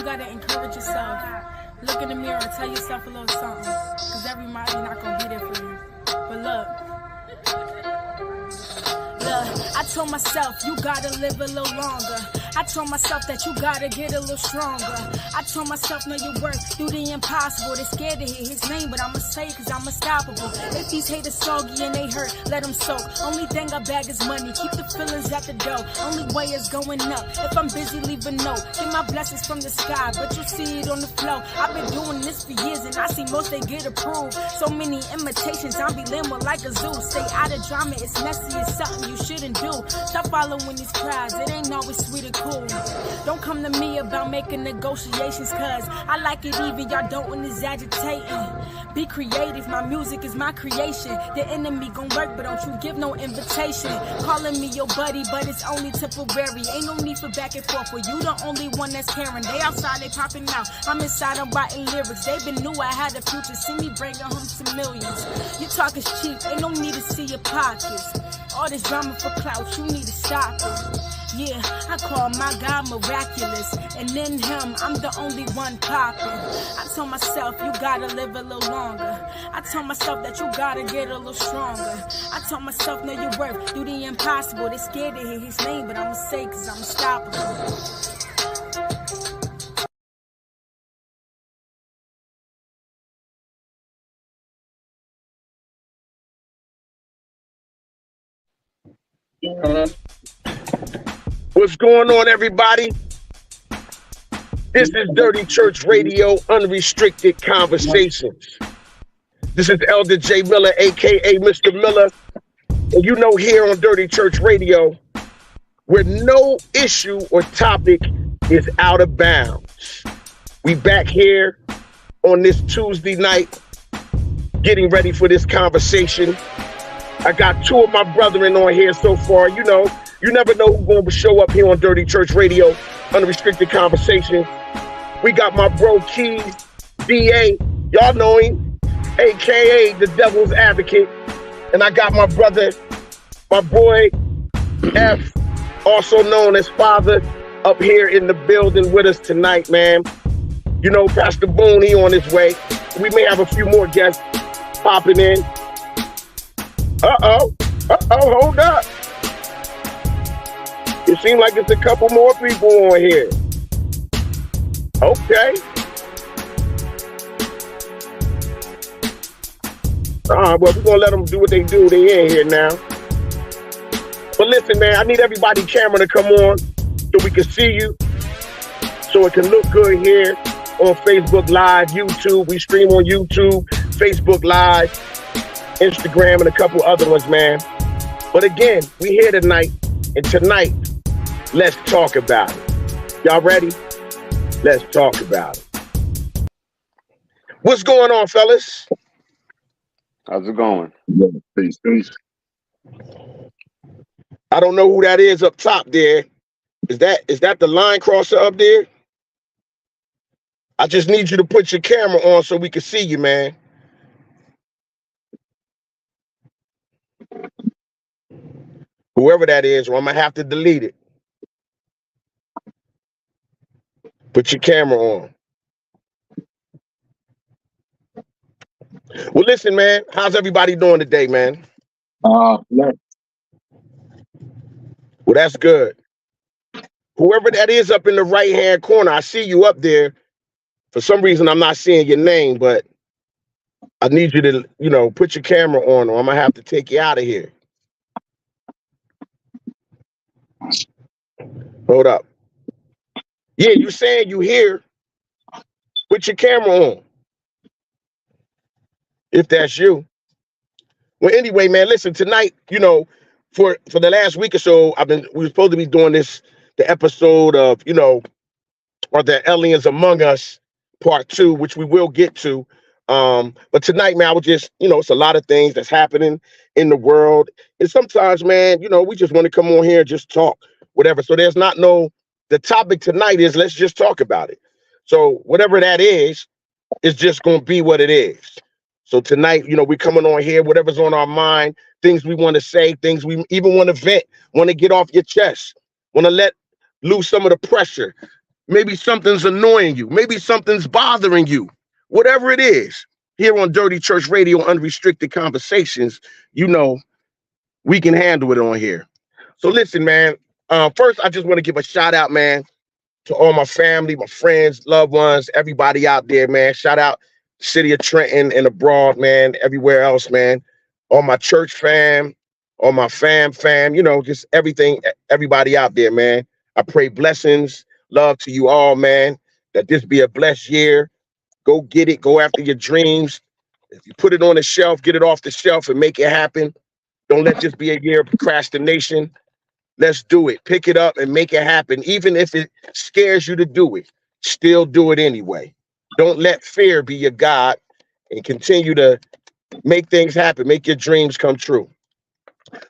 gotta encourage yourself. Look in the mirror and tell yourself a little something. Cause everybody not gonna be there for you. But look, I told myself you gotta live a little longer. I told myself that you gotta get a little stronger. I told myself know your worth, do the impossible. They're scared to hear his name, but I'ma say cause I'm unstoppable. If these haters soggy and they hurt, let them soak. Only thing I bag is money, keep the feelings at the door. Only way is going up, if I'm busy leave a note. Get my blessings from the sky, but you see it on the flow. I've been doing this for years and I see most they get approved. So many imitations, I'm be limbo like a zoo. Stay out of drama, it's messy, it's something you shouldn't do. Stop following these crowds, it ain't always sweet and cool. Don't come to me about making negotiations, cause I like it even, y'all don't when it's agitating. Be creative, my music is my creation. The enemy gon' work, but don't you give no invitation. Calling me your buddy, but it's only temporary. Ain't no need for back and forth, for you the only one that's caring. They outside, they popping out, I'm inside, I'm writing lyrics. They been knew I had a future, see me bringing home some millions. Your talk is cheap, ain't no need to see your pockets. All this drama for clout, you need to stop it. Yeah, I call my God miraculous, and in him, I'm the only one popping. I told myself, you gotta live a little longer. I told myself that you gotta get a little stronger. I told myself, know your worth, do the impossible. They scared to hear his name, but I'ma say cause I'm unstoppable. What's going on, everybody? This is Dirty Church Radio, Unrestricted Conversations. This is Elder J. Miller, aka Mr. Miller. And you know, here on Dirty Church Radio, where no issue or topic is out of bounds. We back here on this Tuesday night, getting ready for this conversation. I got two of my brethren on here so far. You know, you never know who's going to show up here on Dirty Church Radio, Unrestricted Conversation. We got my bro Keys, DA, y'all know him, aka the Devil's Advocate. And I got my brother, my boy F, also known as Father, up here in the building with us tonight, man. You know, Pastor Boone, he on his way. We may have a few more guests popping in. Hold up. It seems like it's a couple more people on here. Okay. Well, we're gonna let them do what they do. They in here now. But listen, man, I need everybody's camera to come on so we can see you, so it can look good here on Facebook Live, YouTube. We stream on YouTube, Facebook Live, Instagram, and a couple other ones, man. But again, we here tonight, and tonight, let's talk about it. Y'all ready? Let's talk about it. What's going on, fellas? How's it going? Peace. I don't know who that is up top there. Is that the line crosser up there? I just need you to put your camera on so we can see you, man. Whoever that is, or I'm gonna have to delete it. Put your camera on. Well, listen, man. How's everybody doing today, man? No. Well, that's good. Whoever that is up in the right-hand corner, I see you up there. For some reason, I'm not seeing your name, but I need you to, you know, put your camera on, or I'm gonna have to take you out of here. Hold up. Yeah, you saying you here. Put your camera on. If that's you. Well, anyway, man, listen, tonight, you know, for the last week or so, we were supposed to be doing the episode of, you know, or the Aliens Among Us part 2, which we will get to. But tonight, man, I would just, you know, it's a lot of things that's happening in the world. And sometimes, man, you know, we just want to come on here and just talk, whatever. So there's not the topic tonight is let's just talk about it. So whatever that is just going to be what it is. So tonight, you know, we're coming on here, whatever's on our mind, things we want to say, things we even want to vent, want to get off your chest, want to let loose some of the pressure. Maybe something's annoying you. Maybe something's bothering you. Whatever it is, here on Dirty Church Radio, Unrestricted Conversations, you know, we can handle it on here. So listen, man. First, I just want to give a shout out, man, to all my family, my friends, loved ones, everybody out there, man. Shout out city of Trenton and abroad, man, everywhere else, man. All my church fam, all my fam, you know, just everything, everybody out there, man. I pray blessings, love to you all, man, that this be a blessed year. Go get it, go after your dreams. If you put it on the shelf, get it off the shelf and make it happen. Don't let this be a year of procrastination. Let's do it. Pick it up and make it happen. Even if it scares you to do it, still do it anyway. Don't let fear be your God and continue to make things happen. Make your dreams come true.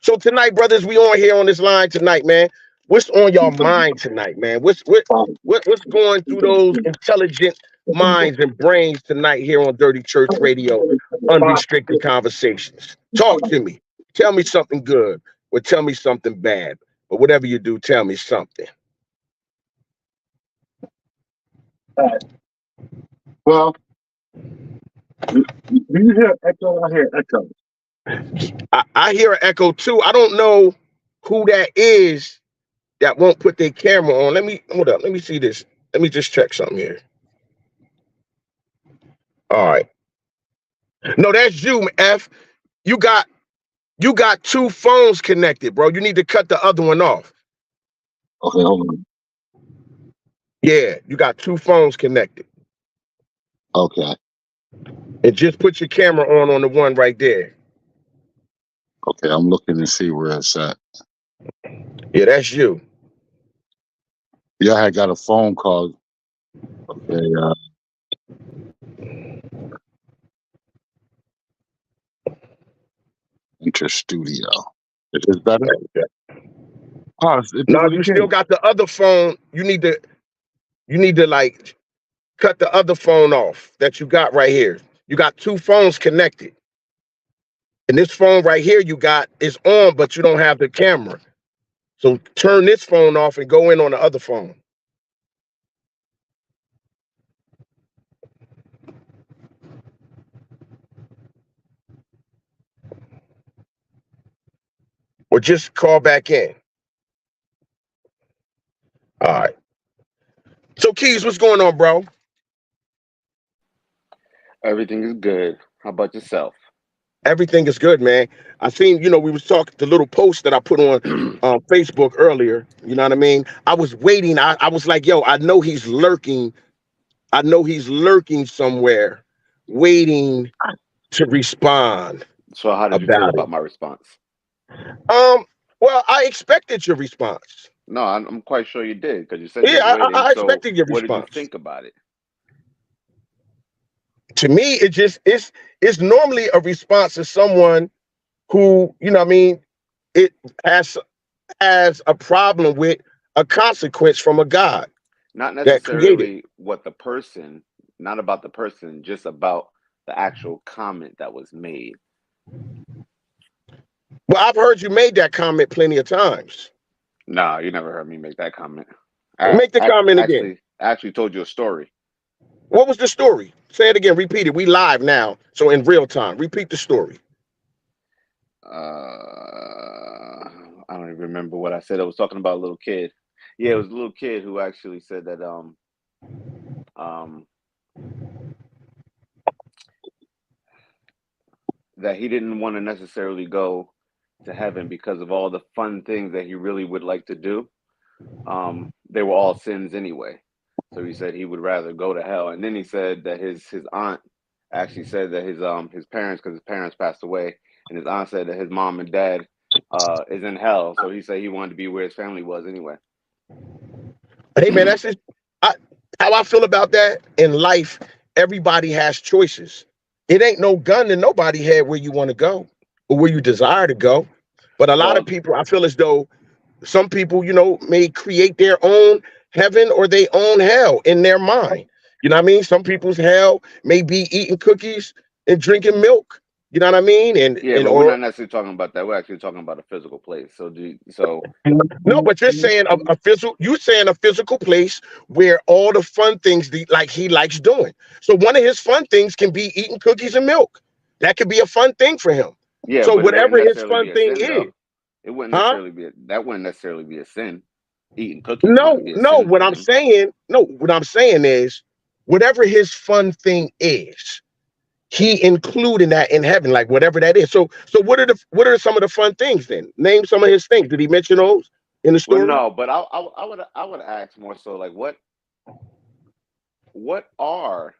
So tonight, brothers, we on here on this line tonight, man. What's on your mind tonight, man? What's going through those intelligent minds and brains tonight here on Dirty Church Radio, Unrestricted Conversations? Talk to me. Tell me something good or tell me something bad. But whatever you do, tell me something. Well, do you hear echo? I hear echo. I hear an echo too. I don't know who that is that won't put their camera on. Hold up. Let me see this. Let me just check something here. All right. No, that's you, F. You got two phones connected, bro. You need to cut the other one off. Okay, hold on. Yeah, you got two phones connected. Okay. And just put your camera on the one right there. Okay, I'm looking to see where it's at. Yeah, that's you. Yeah, I got a phone call. Okay, Enter studio. Is this better? Oh, No, you still got the other phone. You need to like cut the other phone off that you got right here. You got two phones connected. And this phone right here you got is on, but you don't have the camera. So turn this phone off and go in on the other phone. Or just call back in. All right. So Keys, what's going on, bro? Everything is good. How about yourself? Everything is good, man. I seen, we was talking the little post that I put on Facebook earlier. You know what I mean? I was waiting. I was like, yo, I know he's lurking. I know he's lurking somewhere, waiting to respond. So how did you feel about my response? Well, I expected your response. No, I'm quite sure you did because you said I expected your response. What did you think about it? To me, it's normally a response to someone who, it has a problem with a consequence from a God. Not necessarily what the person, not about the person, just about the actual comment that was made. Well, I've heard you made that comment plenty of times. No, you never heard me make that comment. Make the comment again. I actually told you a story. What was the story? Say it again. Repeat it. We live now, so in real time. Repeat the story. I don't even remember what I said. I was talking about a little kid. Yeah, it was a little kid who actually said that that he didn't want to necessarily go to heaven because of all the fun things that he really would like to do. They were all sins anyway. So he said he would rather go to hell. And then he said that his aunt actually said that his parents, because his parents passed away, and his aunt said that his mom and dad is in hell. So he said he wanted to be where his family was anyway. Hey man, that's just how I feel about that in life. Everybody has choices. It ain't no gun to nobody head where you want to go or where you desire to go. But a lot of people, I feel as though some people, may create their own heaven or their own hell in their mind. You know what I mean? Some people's hell may be eating cookies and drinking milk. You know what I mean? Yeah, but we're not necessarily talking about that. We're actually talking about a physical place. So no, but you're saying a physical. You're saying a physical place where all the fun things like he likes doing. So one of his fun things can be eating cookies and milk. That could be a fun thing for him. yeah, So but it wouldn't whatever his necessarily fun be a thing sin, is, though. It wouldn't huh? necessarily be that wouldn't necessarily be a sin. Eating cookies No, wouldn't be a no. sin What for I'm him. saying, no. What I'm saying is, whatever his fun thing is, he including that in heaven, like whatever that is. So what are some of the fun things then? Name some of his things. Did he mention those in the Well, story? no, but I would ask more so like what are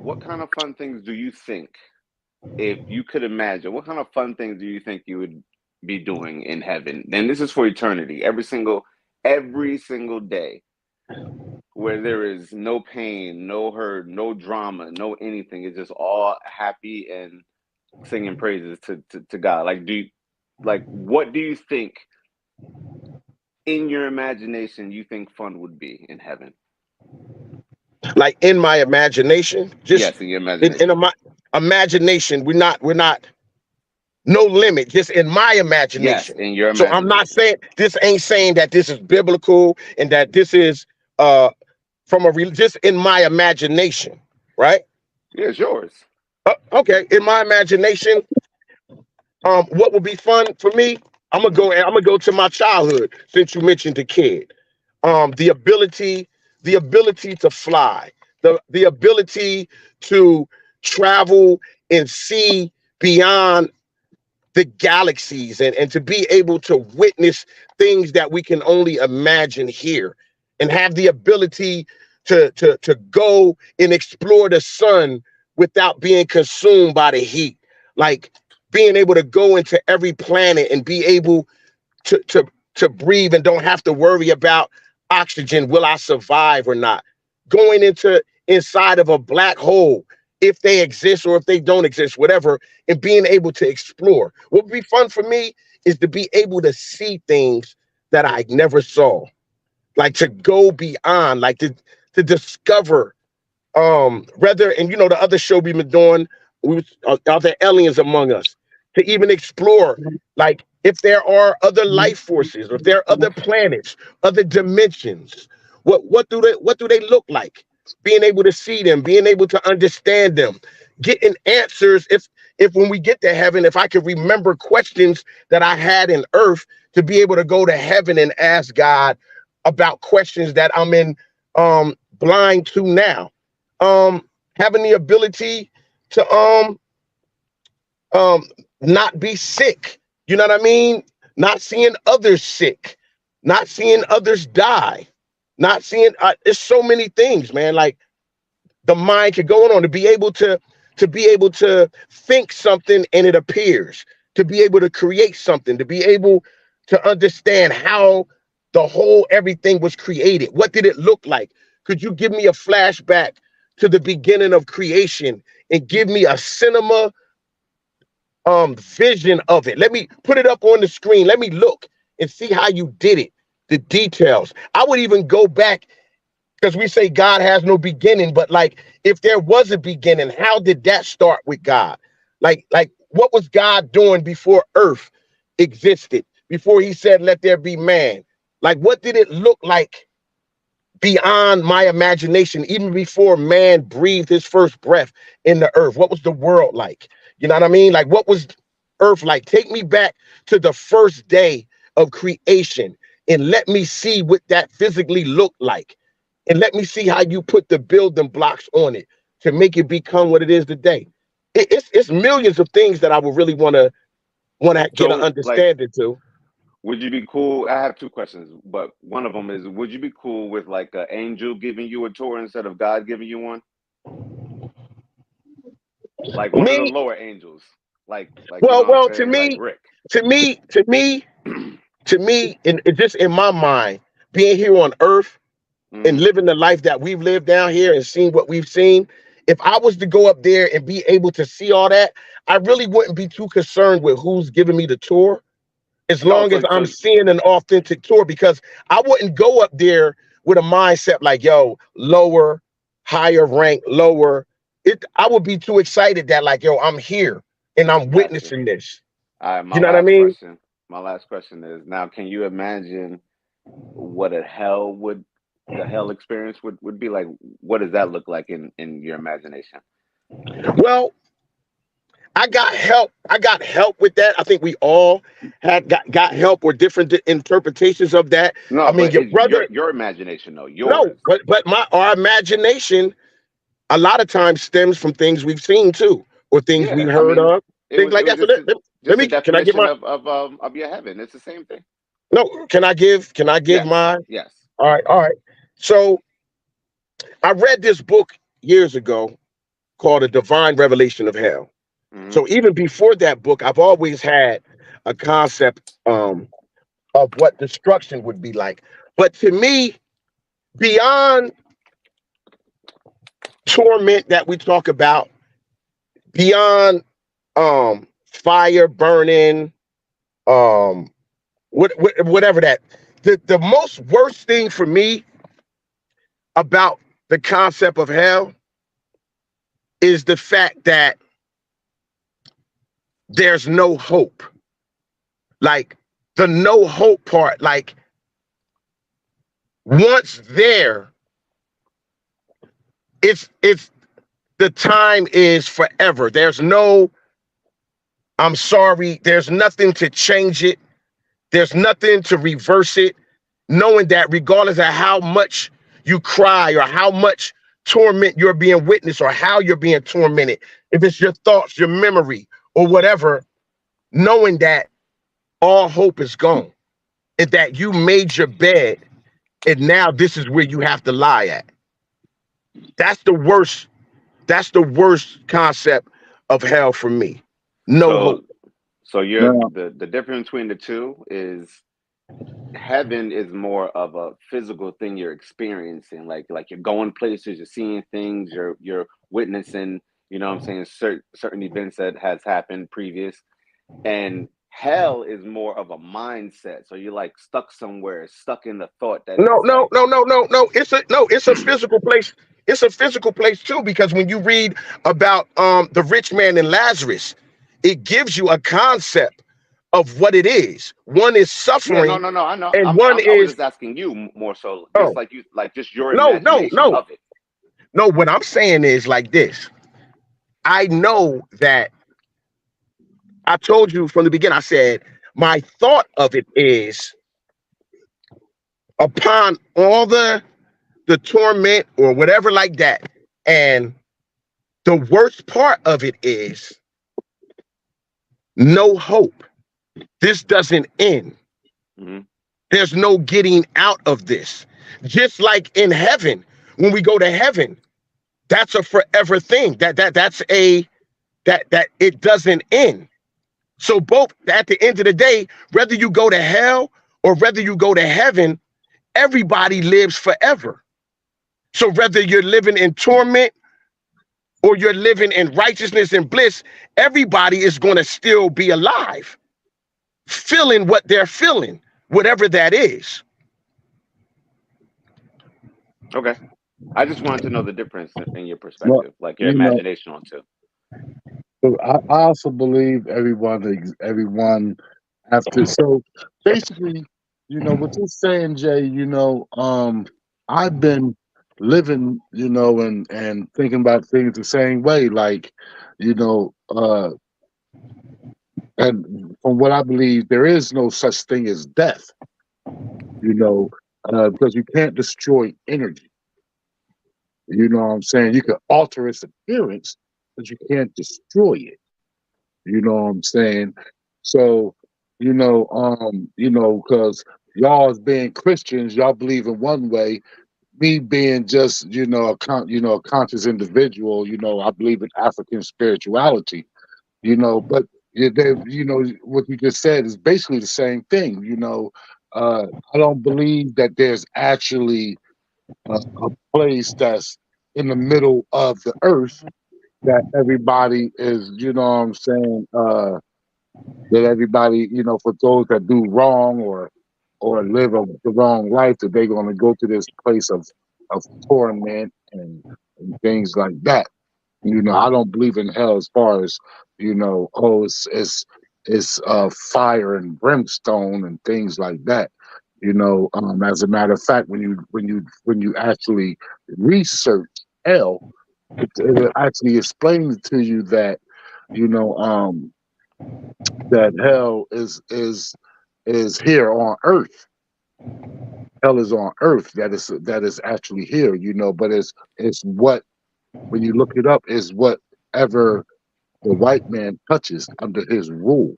what kind of fun things do you think, if you could imagine, what kind of fun things do you think you would be doing in heaven? And this is for eternity, every single day, where there is no pain, no hurt, no drama, no anything. It's just all happy and singing praises to God. What do you think in your imagination you think fun would be in heaven? Like in my imagination, just Yes, in your in imagination. imagination, we're not no limit, just in my Yes, imagination. in your So I'm not imagination. saying this ain't saying that this is biblical and that this is from just in my imagination, right? Yeah, it's yours. Okay, in my imagination, what would be fun for me? I'm gonna go to my childhood since you mentioned the kid. The ability to fly, the ability to travel and see beyond the galaxies and to be able to witness things that we can only imagine here and have the ability to go and explore the sun without being consumed by the heat, like being able to go into every planet and be able to to to breathe and don't have to worry about oxygen. Will I survive or not? Going into inside of a black hole, if they exist or if they don't exist, whatever, and being able to explore. What would be fun for me is to be able to see things that I never saw, like to go beyond, like to discover rather, and the other show we've been doing, are there aliens among us? To even explore, like if there are other life forces, or if there are other planets, other dimensions, what do they look like? Being able to see them, being able to understand them, getting answers. If when we get to heaven, if I could remember questions that I had in earth, to be able to go to heaven and ask God about questions that I'm in blind to now. Having the ability to um not be sick, you know what I mean, not seeing others sick, not seeing others die, not seeing it's so many things, man. Like the mind could go on, to be able to think something and it appears, to be able to create something, to be able to understand how the whole everything was created. What did it look like? Could you give me a flashback to the beginning of creation and give me a cinema vision of it? Let me put it up on the screen. Let me look and see how you did it, the details. I would even go back, because we say God has no beginning, but like if there was a beginning, how did that start with God? Like what was God doing before earth existed, before he said let there be man? Like what did it look like beyond my imagination, even before man breathed his first breath in the earth? What was the world like? You know what I mean? Like what was earth like? Take me back to the first day of creation and let me see what that physically looked like, and let me see how you put the building blocks on it to make it become what it is today. It's millions of things that I would really want to get an So, like, understanding to. would you be cool? I have two questions, but one of them is, would you be cool with like an angel giving you a tour instead of God giving you one? Like one of the Me, lower angels, like you know well, what I'm well, saying, like Rick. to me, to me, to me, and it just in my mind, being here on Earth and Hmm. living the life that we've lived down here and seen what we've seen, if I was to go up there and be able to see all that, I really wouldn't be too concerned with who's giving me the tour, as Oh, long as I'm seeing an authentic tour, because I wouldn't go up there with a mindset like, yo, lower, higher rank, lower. I would be too excited that like, yo, I'm here and I'm Got you. witnessing this. All right, You know what I mean? my last question is now, can you imagine what a hell would the hell experience would be like? What does that look like in your imagination? Well, I got help. I got help with that. I think we all had got help or different interpretations of that. I No, mean, but your it's brother, your imagination though, no, yours. but our imagination a lot of times stems from things we've seen too, or things we Yeah, I heard mean, of, things it like was that. So let just a me, can I give definition my, of your heaven. It's the same thing. no, can I give Yes, my, yes. all right. So I read this book years ago called A Divine Revelation of Hell. Hmm. So even before that book, I've always had a concept of what destruction would be like. But to me, beyond torment that we talk about, beyond fire burning, um whatever that, the most worst thing for me about the concept of hell is the fact that there's no hope. Like the no hope part, like once there, it's the time is forever. There's no I'm sorry, there's nothing to change it. There's nothing to reverse it. Knowing that regardless of how much you cry or how much torment you're being witnessed or how you're being tormented, if it's your thoughts, your memory, or whatever, knowing that all hope is gone and that you made your bed and now this is where you have to lie at. That's the worst. That's the worst concept of hell for me. No hope. So so you're Now, the difference between the two is heaven is more of a physical thing you're experiencing, like you're going places, you're seeing things, you're witnessing, you know what I'm saying, certain events that has happened previous. And hell is more of a mindset, so you're like stuck somewhere, stuck in the thought that No, it's no, like no, no, no, no. It's a physical place. It's a physical place too, because when you read about the rich man and Lazarus, it gives you a concept of what it is. One is yeah, no, suffering, no, no, I know, and one I was is just asking you more so, just oh like you, like just your no, no, imagination no, of it. no. What I'm saying is like this. I know that I told you from the beginning. I said my thought of it is upon all the torment or whatever like that, and the worst part of it is no hope. This doesn't end. Hmm. There's no getting out of this. Just like in heaven, when we go to heaven, that's a forever thing. That's a that it doesn't end. So both at the end of the day, whether you go to hell or whether you go to heaven, everybody lives forever. So whether you're living in torment or you're living in righteousness and bliss, everybody is going to still be alive, feeling what they're feeling, whatever that is. Okay, I just wanted to know the difference in your well, perspective, like your you know, imagination on too. I also believe everyone after. So basically, what you're saying, Jay. I've been living, and thinking about things the same way. Like, you know, uh, and from what I believe, there is no such thing as death. Because you can't destroy energy. You know what I'm saying? You can alter its appearance, but you can't destroy it. You know what I'm saying? So, because y'all as being Christians, y'all believe in one way. Me being just, a conscious individual, I believe in African spirituality. But what you just said is basically the same thing. I don't believe that there's actually a place that's in the middle of the earth that everybody is, what I'm saying, that everybody, for those that do wrong or live the wrong life, that they're going to go to this place of torment and things like that. You know, I don't believe in hell as far as, you know, oh, it's fire and brimstone and things like that. You know, as a matter of fact, when you actually research hell, it actually explains to you that, you know, that hell is here on earth. Hell is on earth. That is actually here, you know, but it's what, when you look it up, is whatever the white man touches under his rule.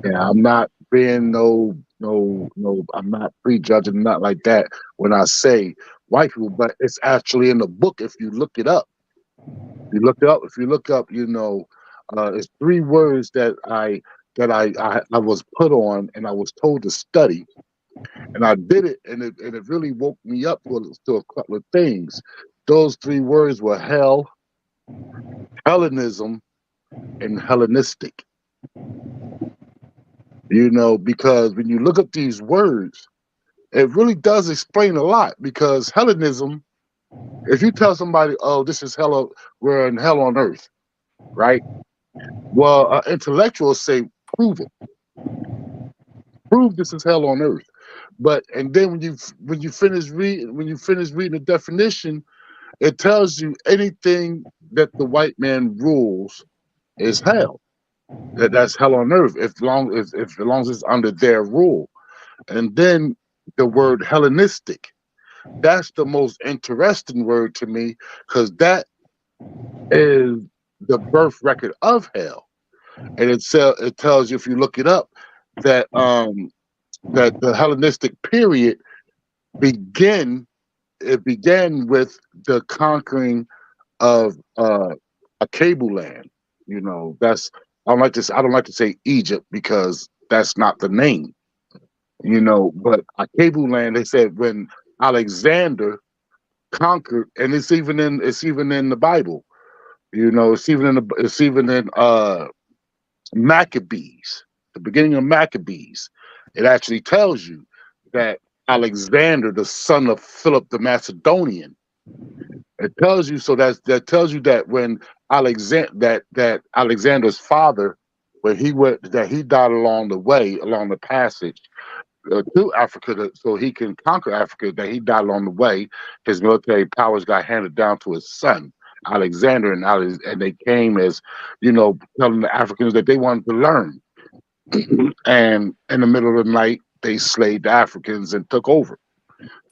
Yeah, I'm not being no, I'm not prejudging, not like that when I say white people, but it's actually in the book if you look it up. If you look up, you know, it's three words that I was put on and I was told to study, and I did it, and it really woke me up to a couple of things. Those three words were hell, Hellenism, and Hellenistic. You know, because when you look up these words, it really does explain a lot. Because Hellenism, if you tell somebody, "Oh, this is hell, we're in hell on earth," right? Well, intellectuals say, "Prove it. Prove this is hell on earth." But and then when you finish reading the definition, it tells you anything that the white man rules is hell. That's hell on earth, if as long as it's under their rule. And then the word Hellenistic, that's the most interesting word to me, because that is the birth record of hell. And it tells you, if you look it up, that that the Hellenistic period began with the conquering of a cable land. You know, that's I don't like to say Egypt, because that's not the name. You know, but a cable land, they said, when Alexander conquered, and it's even in the Bible. You know, it's even in Maccabees, the beginning of Maccabees. It actually tells you that Alexander, the son of Philip the Macedonian, it tells you, so that tells you that when that Alexander's father, when he went, that he died along the way, along the passage to Africa, so he can conquer Africa, that he died along the way. His military powers got handed down to his son Alexander, and they came as, you know, telling the Africans that they wanted to learn. And in the middle of the night, they slayed the Africans and took over.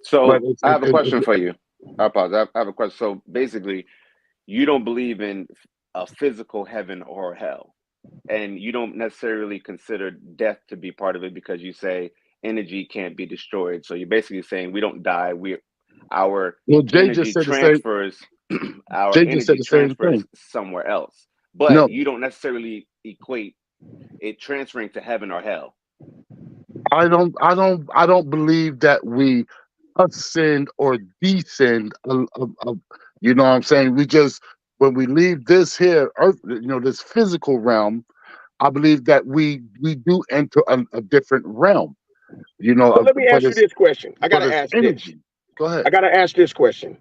So I have a question for you. I apologize. I have a question. So basically, you don't believe in a physical heaven or hell, and you don't necessarily consider death to be part of it, because you say energy can't be destroyed. So you're basically saying we don't die. Our energy transfers. Our energy transfers somewhere else. But you don't necessarily equate it transferring to heaven or hell. I don't believe that we ascend or descend. You know what I'm saying? We just, when we leave this here earth, you know, this physical realm, I believe that we do enter a different realm. You know. So let me ask you this question. I gotta ask energy. this. Go ahead. I gotta ask this question.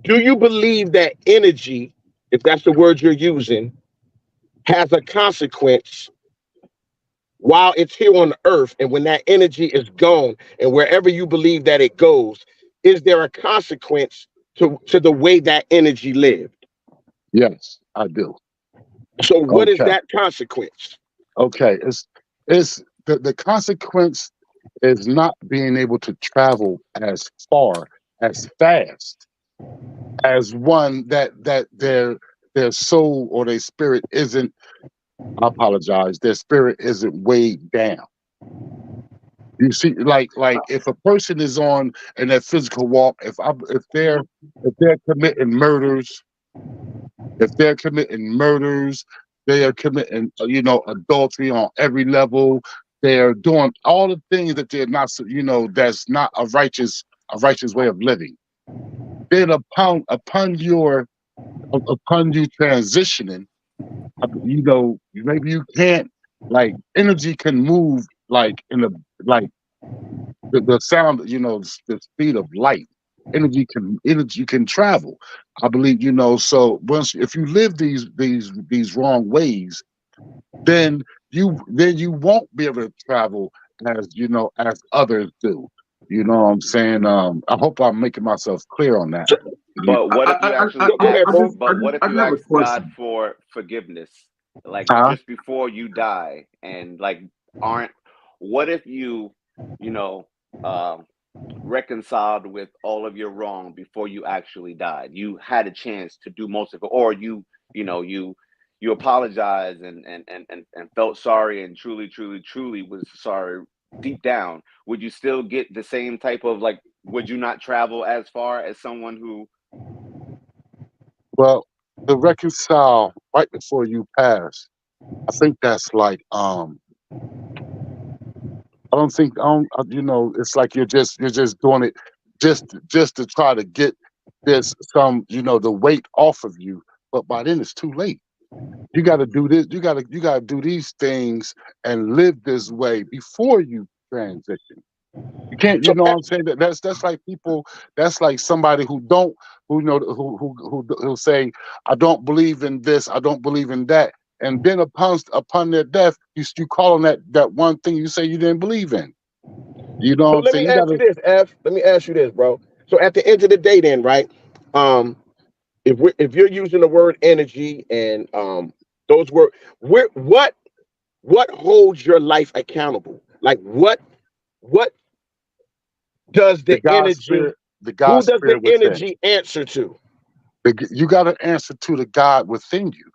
Do you believe that energy, if that's the word you're using, has a consequence while it's here on earth, and when that energy is gone, and wherever you believe that it goes, is there a consequence to the way that energy lived? Yes, I do. So what is that consequence? Okay, it's the consequence is not being able to travel as far, as fast as one that their soul or their spirit isn't. I apologize. Their spirit isn't weighed down. You see, like if a person is on in that physical walk, if they're committing murders, they are committing, you know, adultery on every level. They're doing all the things that they're not, you know, that's not a righteous way of living. Then upon you transitioning, you know, maybe you can't, like, energy can move like in the, like the sound, you know, the speed of light. Energy can travel. I believe, so once if you live these wrong ways, then you won't be able to travel as others do. You know what I'm saying? I hope I'm making myself clear on that. But what if you actually Go ahead, bro. but what if I you have a ask God question. for forgiveness, like Huh? just before you die, and like aren't what if you know reconciled with all of your wrong before you actually died? You had a chance to do most of it, or you apologized and felt sorry and truly was sorry deep down. Would you still get the same type of, like, would you not travel as far as someone who? Well, to reconcile right before you pass, I think that's like I don't it's like you're just doing it just to try to get this the weight off of you, but by then it's too late. You got to do this. You got to do these things and live this way before you transition. You can't, So, you know what I'm saying? That's like people. That's like somebody who don't, who say, I don't believe in this, I don't believe in that, and then upon their death, you call on that one thing you say you didn't believe in. You know what so I'm let saying? me You ask you gotta. this, F. Let me ask you this, bro. So at the end of the day, then, right? Um, if you're using the word energy and those words, what holds your life accountable? Like what does The the God energy? spirit, the Who God does the spirit within. energy answer to? You got to answer to the God within you.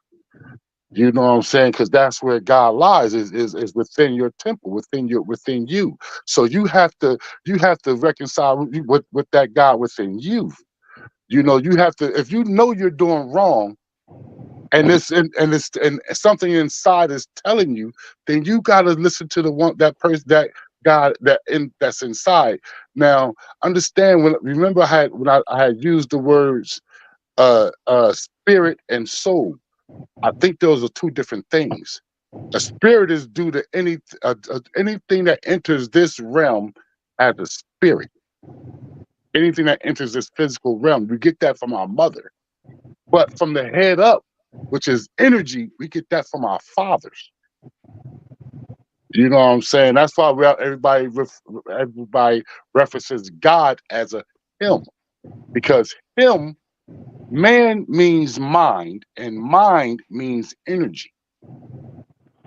You know what I'm saying? Because that's where God lies, is within your temple, within you. So you have to reconcile with that God within you. You have to, if you know you're doing wrong, and something inside is telling you, then you got to listen to the one that person, that God that's inside. Now, understand, remember I had used the words spirit and soul. I think those are two different things. A spirit is due to anything that enters this realm as a spirit. Anything that enters this physical realm, we get that from our mother. But from the head up, which is energy, we get that from our fathers. You know what I'm saying? That's why everybody references God as a him, because him, man means mind, and mind means energy.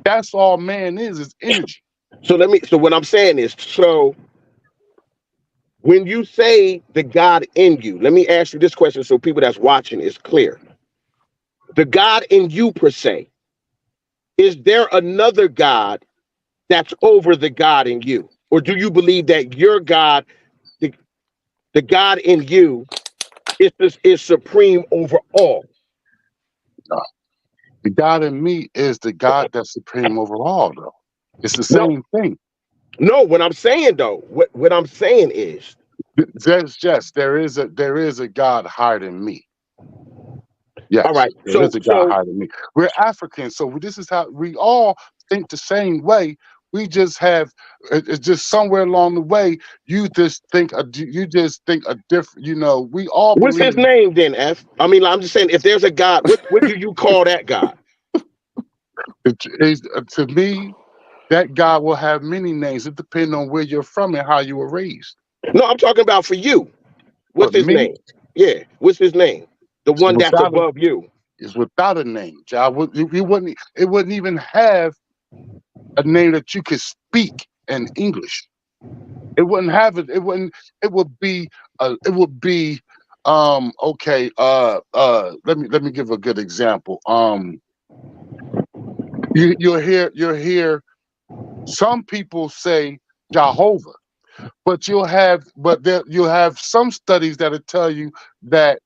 That's all man is energy. So what I'm saying is, so when you say the God in you, let me ask you this question so people that's watching is clear. The God in you per se, is there another God that's over the God in you? Or do you believe that your God, the, the God in you, is supreme over all? The God in me is the God that's supreme over all, though. It's the No, same thing. no, what I'm saying though, what I'm saying is, There is a God higher than me. all Yes, right, there is a God so higher than me. We're Africans, so this is how we all think the same way. We just have it's just somewhere along the way. You just think a different. We all what's his believe. name then, F? I mean, I'm just saying, if there's a God, what do you call that God? To me, that God will have many names. It depends on where you're from and how you were raised. No, I'm talking about for you. For What's his me, name? Yeah, what's his name? The it's one that's without a above you. it's without a name. You wouldn't. It wouldn't even have a name that you could speak in English. It wouldn't have it. It wouldn't. It would be. It would be. Okay. Let me give a good example. You'll hear some people say Jehovah, but you'll have some studies that'll tell you that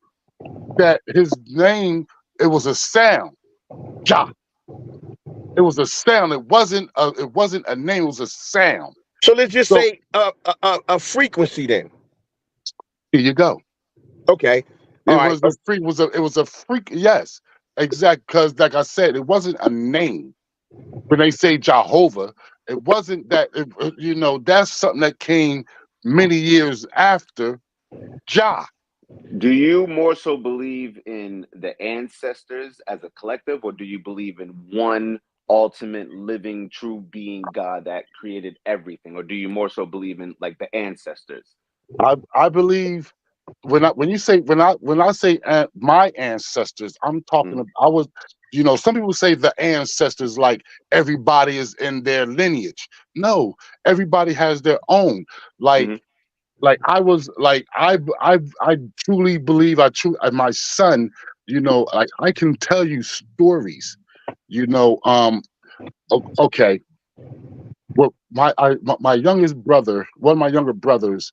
his name, it was a sound. Jah. It was a sound. It wasn't a name. It was a sound. So let's just So say a frequency then. here you go. Okay. All It right. was a freak. It was a freak. Yes, exact. Because like I said, it wasn't a name. When they say Jehovah, it wasn't that. That's something that came many years after. Jah. Do you more so believe in the ancestors as a collective, or do you believe in one ultimate living true being God that created everything, or do you more so believe in like the ancestors? I believe when I say my ancestors, I'm talking about, I was, some people say the ancestors like everybody is in their lineage. No, everybody has their own. Mm-hmm. Like I was like I truly believe my son, like I can tell you stories, okay. Well, my youngest brother, one of my younger brothers,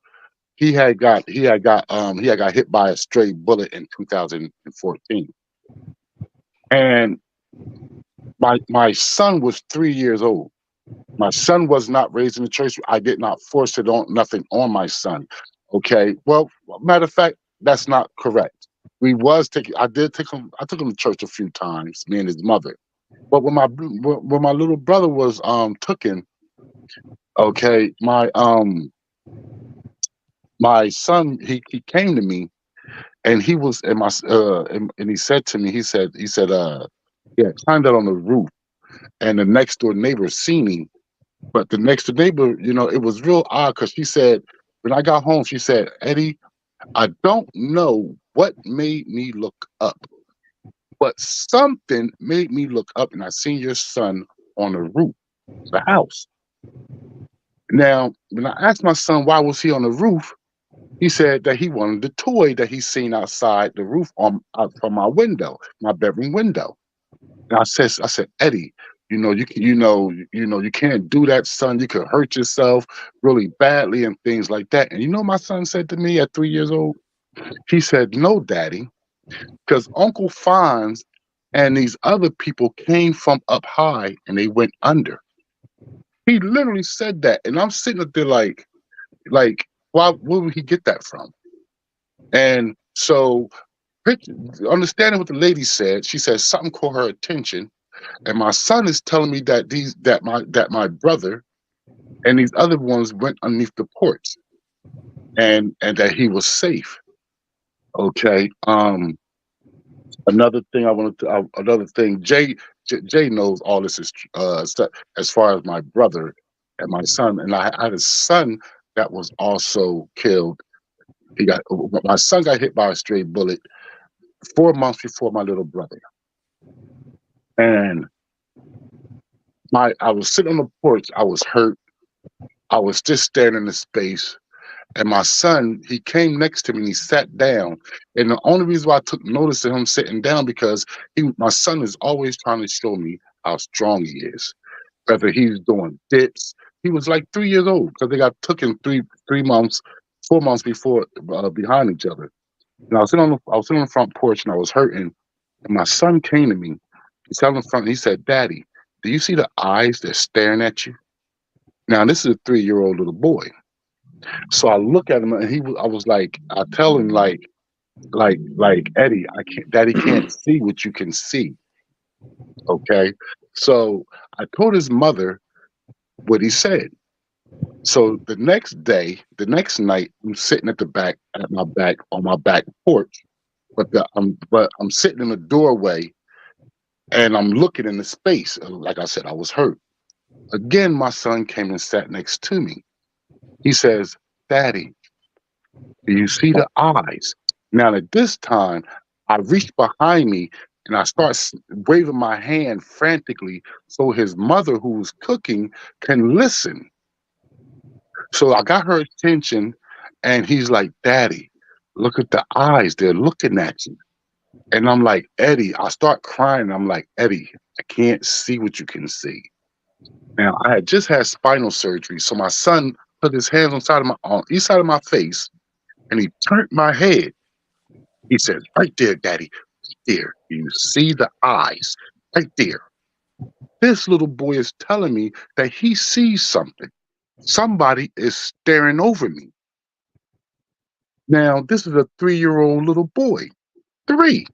he had got hit by a stray bullet in 2014, and my son was 3 years old. My son was not raised in the church. I did not force nothing on my son. Okay. Well, matter of fact, that's not correct. I took him to church a few times, me and his mother. But when my little brother was taken, okay, my son, he came to me, and he was and he said to me, yeah, climbed out on the roof, and the next door neighbor seen him. But the next door neighbor, it was real odd, because she said, when I got home, she said, Eddie, I don't know what made me look up, but something made me look up, and I seen your son on the roof of the house. Now, when I asked my son why was he on the roof, he said that he wanted the toy that he seen outside the roof from my window, my bedroom window. And I said, Eddie, you can't do that, son. You could hurt yourself really badly and things like that. And my son said to me at 3 years old, he said, no, Daddy, because Uncle Fonz and these other people came from up high and they went under. He literally said that. And I'm sitting up there like, where would he get that from? And so, understanding what the lady said, she said something caught her attention, and my son is telling me that my brother and these other ones went underneath the porch, and that he was safe. Okay. Another thing, Jay knows all this is stuff as far as my brother and my son, and I had a son that was also killed. My son got hit by a stray bullet 4 months before my little brother. And I was sitting on the porch, I was hurt. I was just staring into space. And my son, he came next to me and he sat down. And the only reason why I took notice of him sitting down, because my son is always trying to show me how strong he is. Whether he's doing dips. He was like 3 years old, because they got taken 4 months before, behind each other. And I was sitting on the front porch, and I was hurting. And my son came to me. He sat on the front. And he said, "Daddy, do you see the eyes that's staring at you?" Now this is a 3-year-old little boy. So I look at him, and I was like, I tell him like Eddie, Daddy can't see what you can see. Okay. So I told his mother what he said. So the next night, I'm sitting on my back porch, but I'm sitting in the doorway, and I'm looking into space. Like I said, I was hurt. Again, my son came and sat next to me. He says, "Daddy, do you see the eyes?" Now at this time, I reached behind me and I start waving my hand frantically so his mother, who was cooking, can listen. So I got her attention, and he's like, "Daddy, look at the eyes. They're looking at you." And I'm like, "Eddie," I start crying. I'm like, "Eddie, I can't see what you can see." Now, I had just had spinal surgery. So my son put his hands on each side of my face, and he turned my head. He said, "Right there, Daddy, right there. You see the eyes right there." This little boy is telling me that he sees something. Somebody is staring over me. Now, this is a 3-year-old little boy. 3.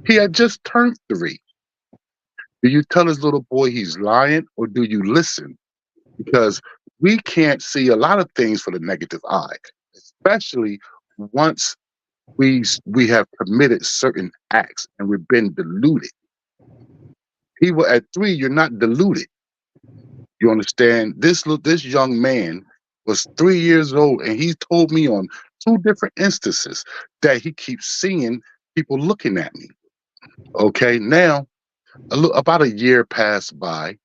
He had just turned 3. Do you tell this little boy he's lying, or do you listen? Because we can't see a lot of things for the negative eye, especially once we have committed certain acts and we've been deluded. People at 3, you're not deluded. You understand? This young man was 3 years old, and he told me on 2 different instances that he keeps seeing people looking at me. Okay, now about a year passed by,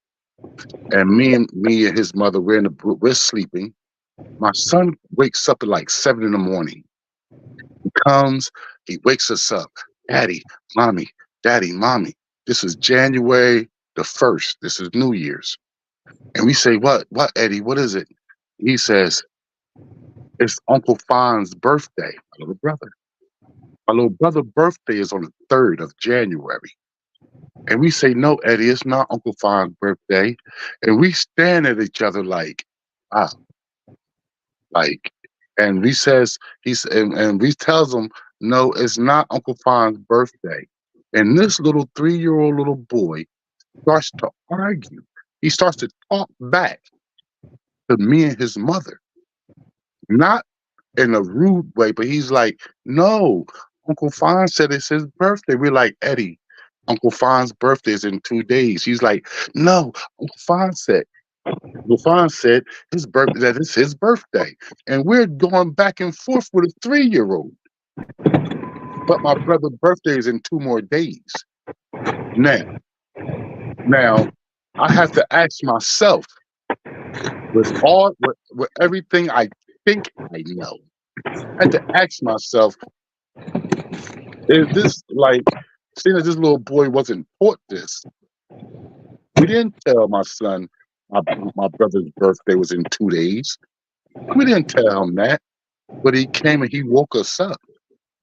and me and his mother we're sleeping. My son wakes up at like 7 in the morning. He comes, he wakes us up. Daddy, mommy, daddy, mommy. This is January the 1st. This is New Year's. And we say, what, Eddie, what is it? He says, it's Uncle Fon's birthday, my little brother. My little brother's birthday is on the 3rd of January. And we say, no, Eddie, it's not Uncle Fon's birthday. And we stand at each other like, ah, like, and we says, and we tells him, no, it's not Uncle Fon's birthday. And this little 3-year-old little boy starts to argue. He starts to talk back to me and his mother. Not in a rude way, but he's like, no, Uncle Fon said it's his birthday. We're like, Eddie, Uncle Fon's birthday is in 2 days. He's like, no, Uncle Fon said his birthday, that it's his birthday. And we're going back and forth with a 3-year-old. But my brother's birthday is in 2 more days. Now, I have to ask myself, with everything I think I know, I had to ask myself, is this like, seeing as this little boy wasn't taught this, we didn't tell my son my brother's birthday was in 2 days. We didn't tell him that, but he came and he woke us up.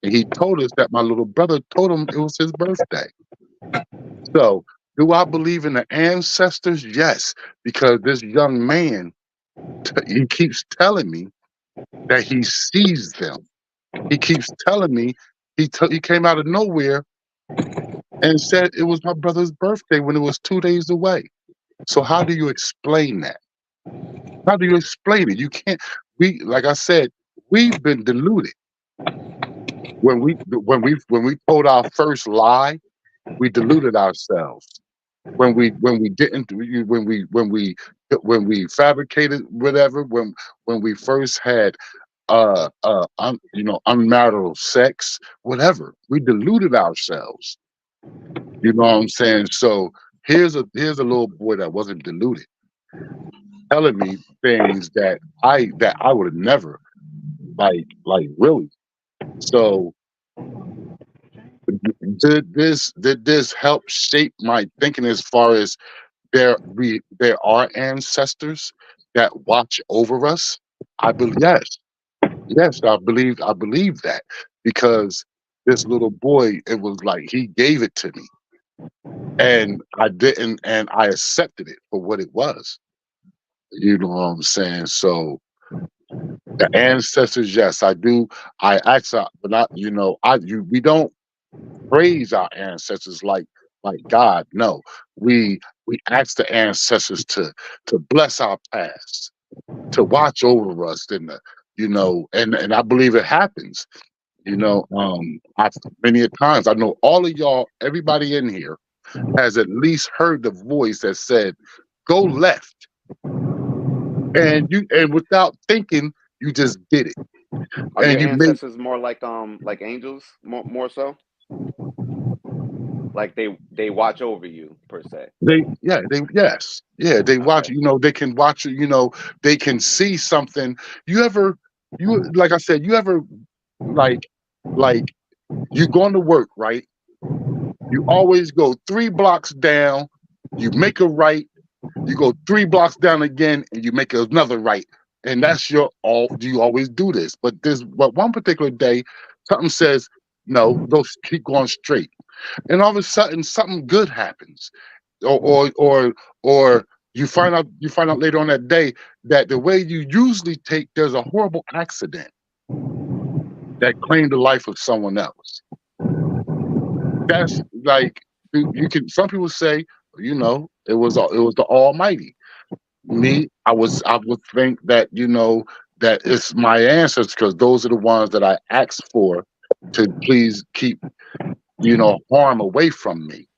And he told us that my little brother told him it was his birthday. So, do I believe in the ancestors? Yes, because this young man, he keeps telling me that he sees them. He keeps telling me he came out of nowhere and said it was my brother's birthday when it was 2 days away. So how do you explain that? How do you explain it? You can't. Like I said, we've been deluded. When we told our first lie, we deluded ourselves. When we fabricated whatever, when we first had unmarital sex, whatever, we deluded ourselves. You know what I'm saying? So here's a little boy that wasn't deluded, telling me things that I would have never like really. So did this help shape my thinking as far as there are ancestors that watch over us? I believe yes, I believe that, because this little boy, it was like he gave it to me, and I didn't, and I accepted it for what it was. You know what I'm saying? So the ancestors, yes, I do. I ask, but not, we don't praise our ancestors like God. No, we ask the ancestors to bless our past, to watch over us, and and I believe it happens. Many a times, I know all of y'all, everybody in here has at least heard the voice that said, "Go left," and without thinking, you just did it. Are your ancestors more like angels, more so? Like they watch over you per se. They watch. They can watch you. They can see something. Like I said, you ever like you going to work, right? You always go 3 blocks down, you make a right, you go 3 blocks down again, and you make another right. And that's you always do this. But one particular day, something says, no, keep going straight. And all of a sudden something good happens. Or you find out later on that day that the way you usually take, there's a horrible accident that claimed the life of someone else. That's like, some people say, it was the Almighty. Me, I would think that that it's my ancestors, because those are the ones that I asked for to please keep, harm away from me.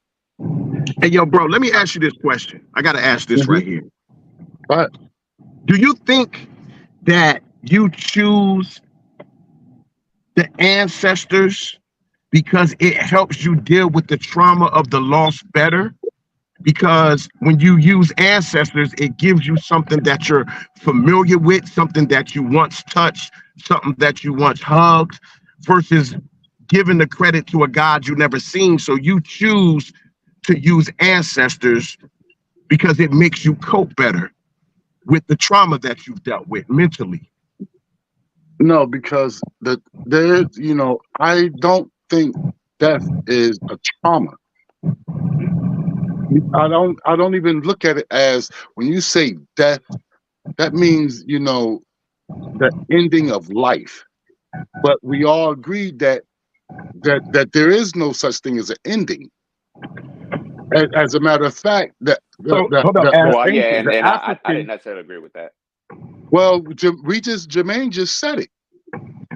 Hey, yo, bro, let me ask you this question. I got to ask this right here. But Do you think that you choose the ancestors because it helps you deal with the trauma of the loss better? Because when you use ancestors, it gives you something that you're familiar with, something that you once touched, something that you once hugged, versus giving the credit to a God you never seen. So you choose to use ancestors because it makes you cope better with the trauma that you've dealt with mentally. no, because I don't think death is a trauma. I don't even look at it as, when you say death, that means, the ending of life. But we all agree that there is no such thing as an ending. As a matter of fact, that Hold up, well, yeah, and I African, didn't necessarily agree with that. well, Jermaine just said it.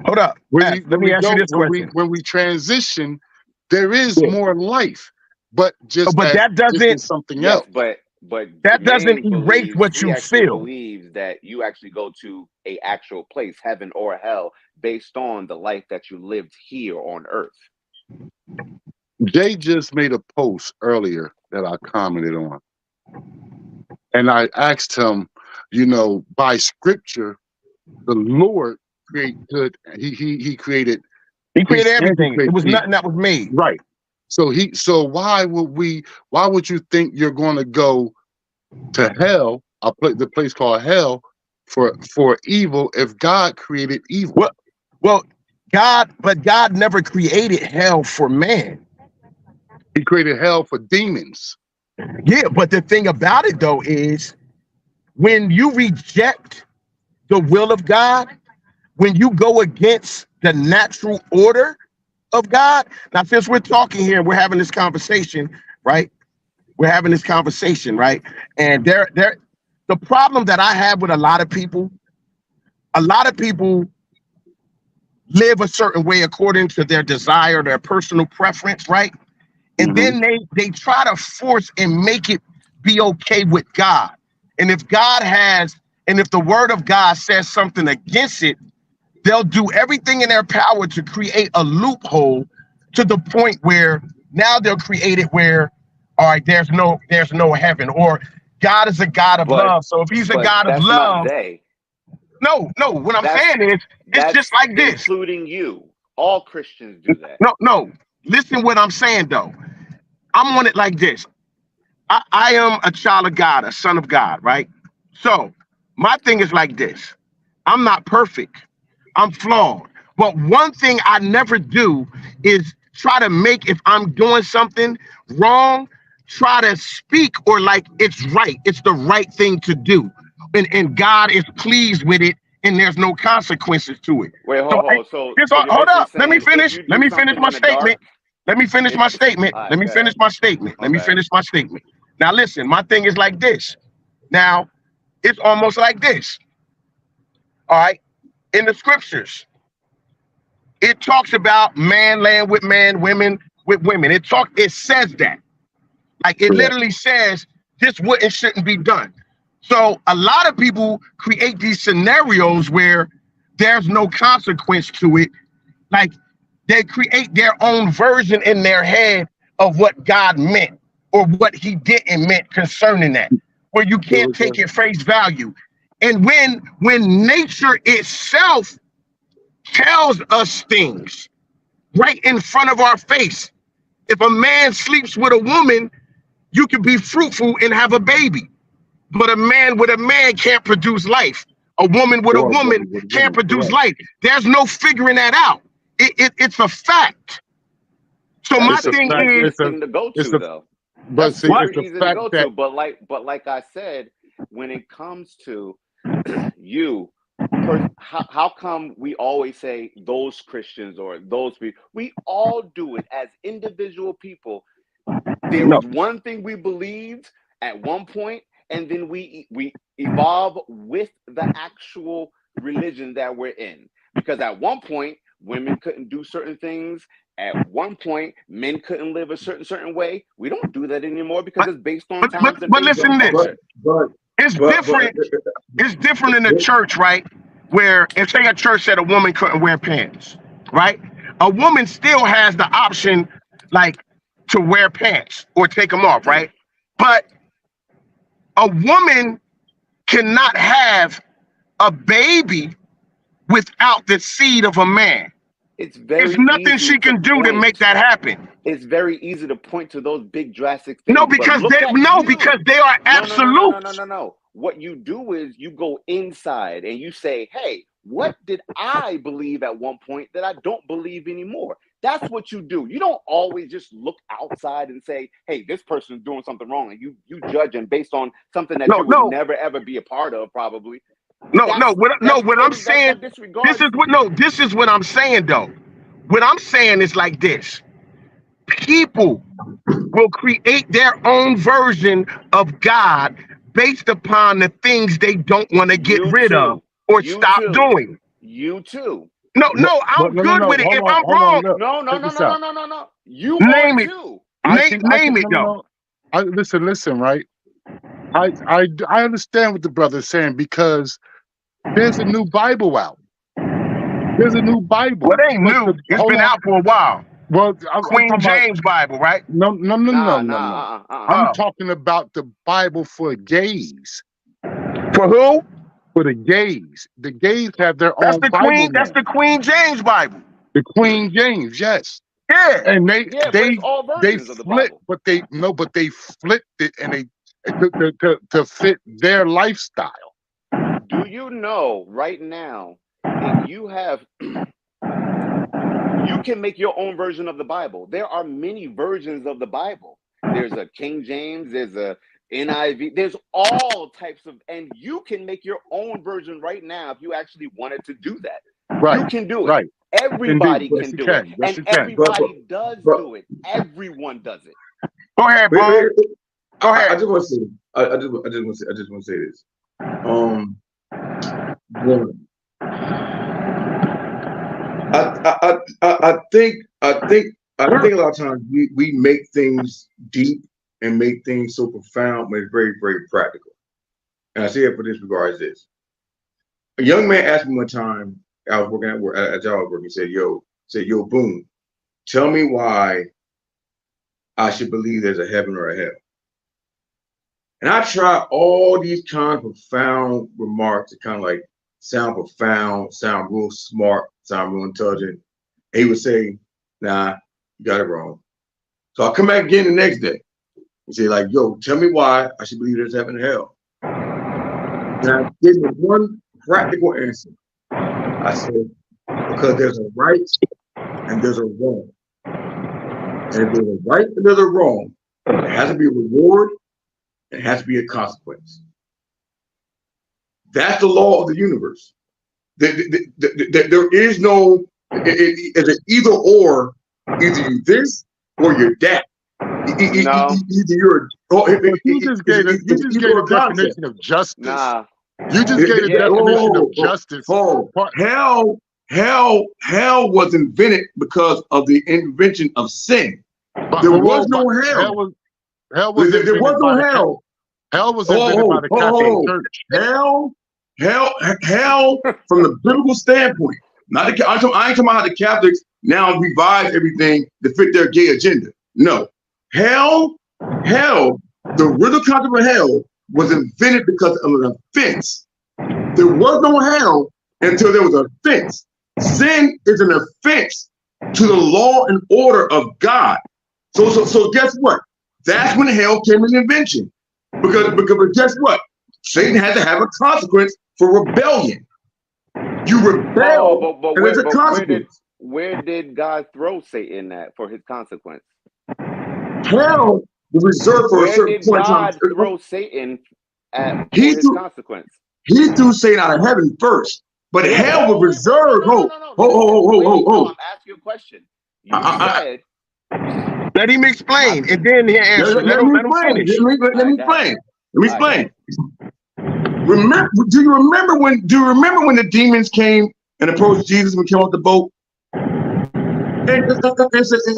Hold up. Let me ask you this question. When we transition, there is more life, but that doesn't something Yes, else. but that Jermaine doesn't erase what you feel. Believes that you actually go to a actual place, heaven or hell, based on the life that you lived here on Earth. Jay just made a post earlier that I commented on, and I asked him, by scripture, the Lord created good. He created. He created everything. It was nothing that was made. Right. So why would you think you're going to go to hell, the place called hell, for evil, if God created evil? Well, God never created hell for man. He created hell for demons. Yeah, but the thing about it though is, when you reject the will of God, when you go against the natural order of God. Now, since we're talking here, we're having this conversation, right? And the problem that I have with a lot of people live a certain way according to their desire, their personal preference, right? And then they try to force and make it be okay with God. And if the word of God says something against it, they'll do everything in their power to create a loophole, to the point where now they'll create it where, all right, there's no heaven, or God is a God of love. So if he's a God of love, no, what I'm saying is, it's just like this. Including you. All Christians do that. No. Listen what I'm saying though. I'm on it like this. I am a child of God, a son of God, right? So my thing is like this. I'm not perfect. I'm flawed. But one thing I never do is try to make, if I'm doing something wrong, try to speak or like it's right. It's the right thing to do. And God is pleased with it, and there's no consequences to it. Wait, hold up. Let me finish my statement. Let me finish my statement. Now listen, my thing is like this. Now, it's almost like this. All right. In the scriptures, it talks about man laying with man, women with women. It says that. Like, it literally says this would and shouldn't be done. So a lot of people create these scenarios where there's no consequence to it. Like, they create their own version in their head of what God meant or what he didn't meant concerning that, where you can't take it face value. And when nature itself tells us things right in front of our face, if a man sleeps with a woman, you can be fruitful and have a baby. But a man with a man can't produce life. A woman with a woman can't produce life. There's no figuring that out. It's a fact. So my thing is, it's to go to though. But see, it's easy the fact to go to. But like I said, when it comes to you, how come we always say those Christians or those people? We all do it as individual people. There was one thing we believed at one point, and then we evolve with the actual religion that we're in. Because at one point, women couldn't do certain things. At one point, men couldn't live a certain way. We don't do that anymore because it's based on times and but based listen on to this. culture. It's different. It's different in the church, right? Where if say a church said a woman couldn't wear pants, right? A woman still has the option, like, to wear pants or take them off, right? But a woman cannot have a baby without the seed of a man. There's nothing she can do to make that happen. It's very easy to point to those big drastic things. No, because they are absolute. No. What you do is you go inside and you say, hey, what did I believe at one point that I don't believe anymore? That's what you do. You don't always just look outside and say, hey, this person's doing something wrong. And you judge them based on something that you would never, ever be a part of, probably. What I'm saying, this is what I'm saying, though. What I'm saying is like this. People will create their own version of God based upon the things they don't want to get rid of or stop doing. You too. No, I'm good with it. If I'm wrong, no. You name it. Too. Name it, though. Listen, right? I understand what the brother's saying because there's a new Bible out. There's a new Bible. Well, it ain't new. It's been out for a while. Well, Queen James Bible, right? No. I'm talking about the Bible for gays. For who? For the gays. The gays have their own Bible. That's the Queen James Bible. The Queen James, yes. Yeah. And they flip, but they flipped it and they to fit their lifestyle. Do you know right now if you have you can make your own version of the Bible. There are many versions of the Bible. There's a King James, there's a NIV, there's all types of, and you can make your own version right now if you actually wanted to do that. Right. You can do it. Right. Everybody can do it. Yes, and everybody does do it. Everyone does it. Go ahead, Boone. Go ahead. I just want to say. I just want to say this. I think a lot of times we make things deep and make things so profound, but it's very, very practical. And I say it for this regard as this. A young man asked me one time, I was working at a job work, he said, yo, Boone, tell me why I should believe there's a heaven or a hell. And I tried all these kind of profound remarks to kind of like sound profound, sound real smart, sound real intelligent. And he would say, nah, you got it wrong. So I come back again the next day and say, like, yo, tell me why I should believe there's heaven and hell. And I gave him one practical answer. I said, because there's a right and there's a wrong. And if there's a right and there's a wrong, there has to be a reward and it has to be a consequence. That's the law of the universe. There is no, it's an either or, either you this or you're that. Either you're, you just gave a definition of justice. Nah. You just gave a definition of justice. Hell was invented because of the invention of sin. There was no hell. There was no hell. Hell was invented by the Catholic Church. Hell, from the biblical standpoint. I ain't talking about how the Catholics now revise everything to fit their gay agenda. No. Hell, the original concept of hell was invented because of an offense. There was no hell until there was an offense. Sin is an offense to the law and order of God. So guess what? That's when hell came into invention. Because guess what? Satan had to have a consequence for rebellion. You rebel, and there's a consequence. Where did God throw Satan at for his consequence? Hell was reserved for a certain point. Where did God throw Satan at for his consequence? He threw Satan out of heaven first, but hell was reserved. No. I'm asking you a question. You said. Let him explain, and then he answer. Let him finish. Let me explain. Remember? Do you remember when the demons came and approached Jesus when he came off the boat and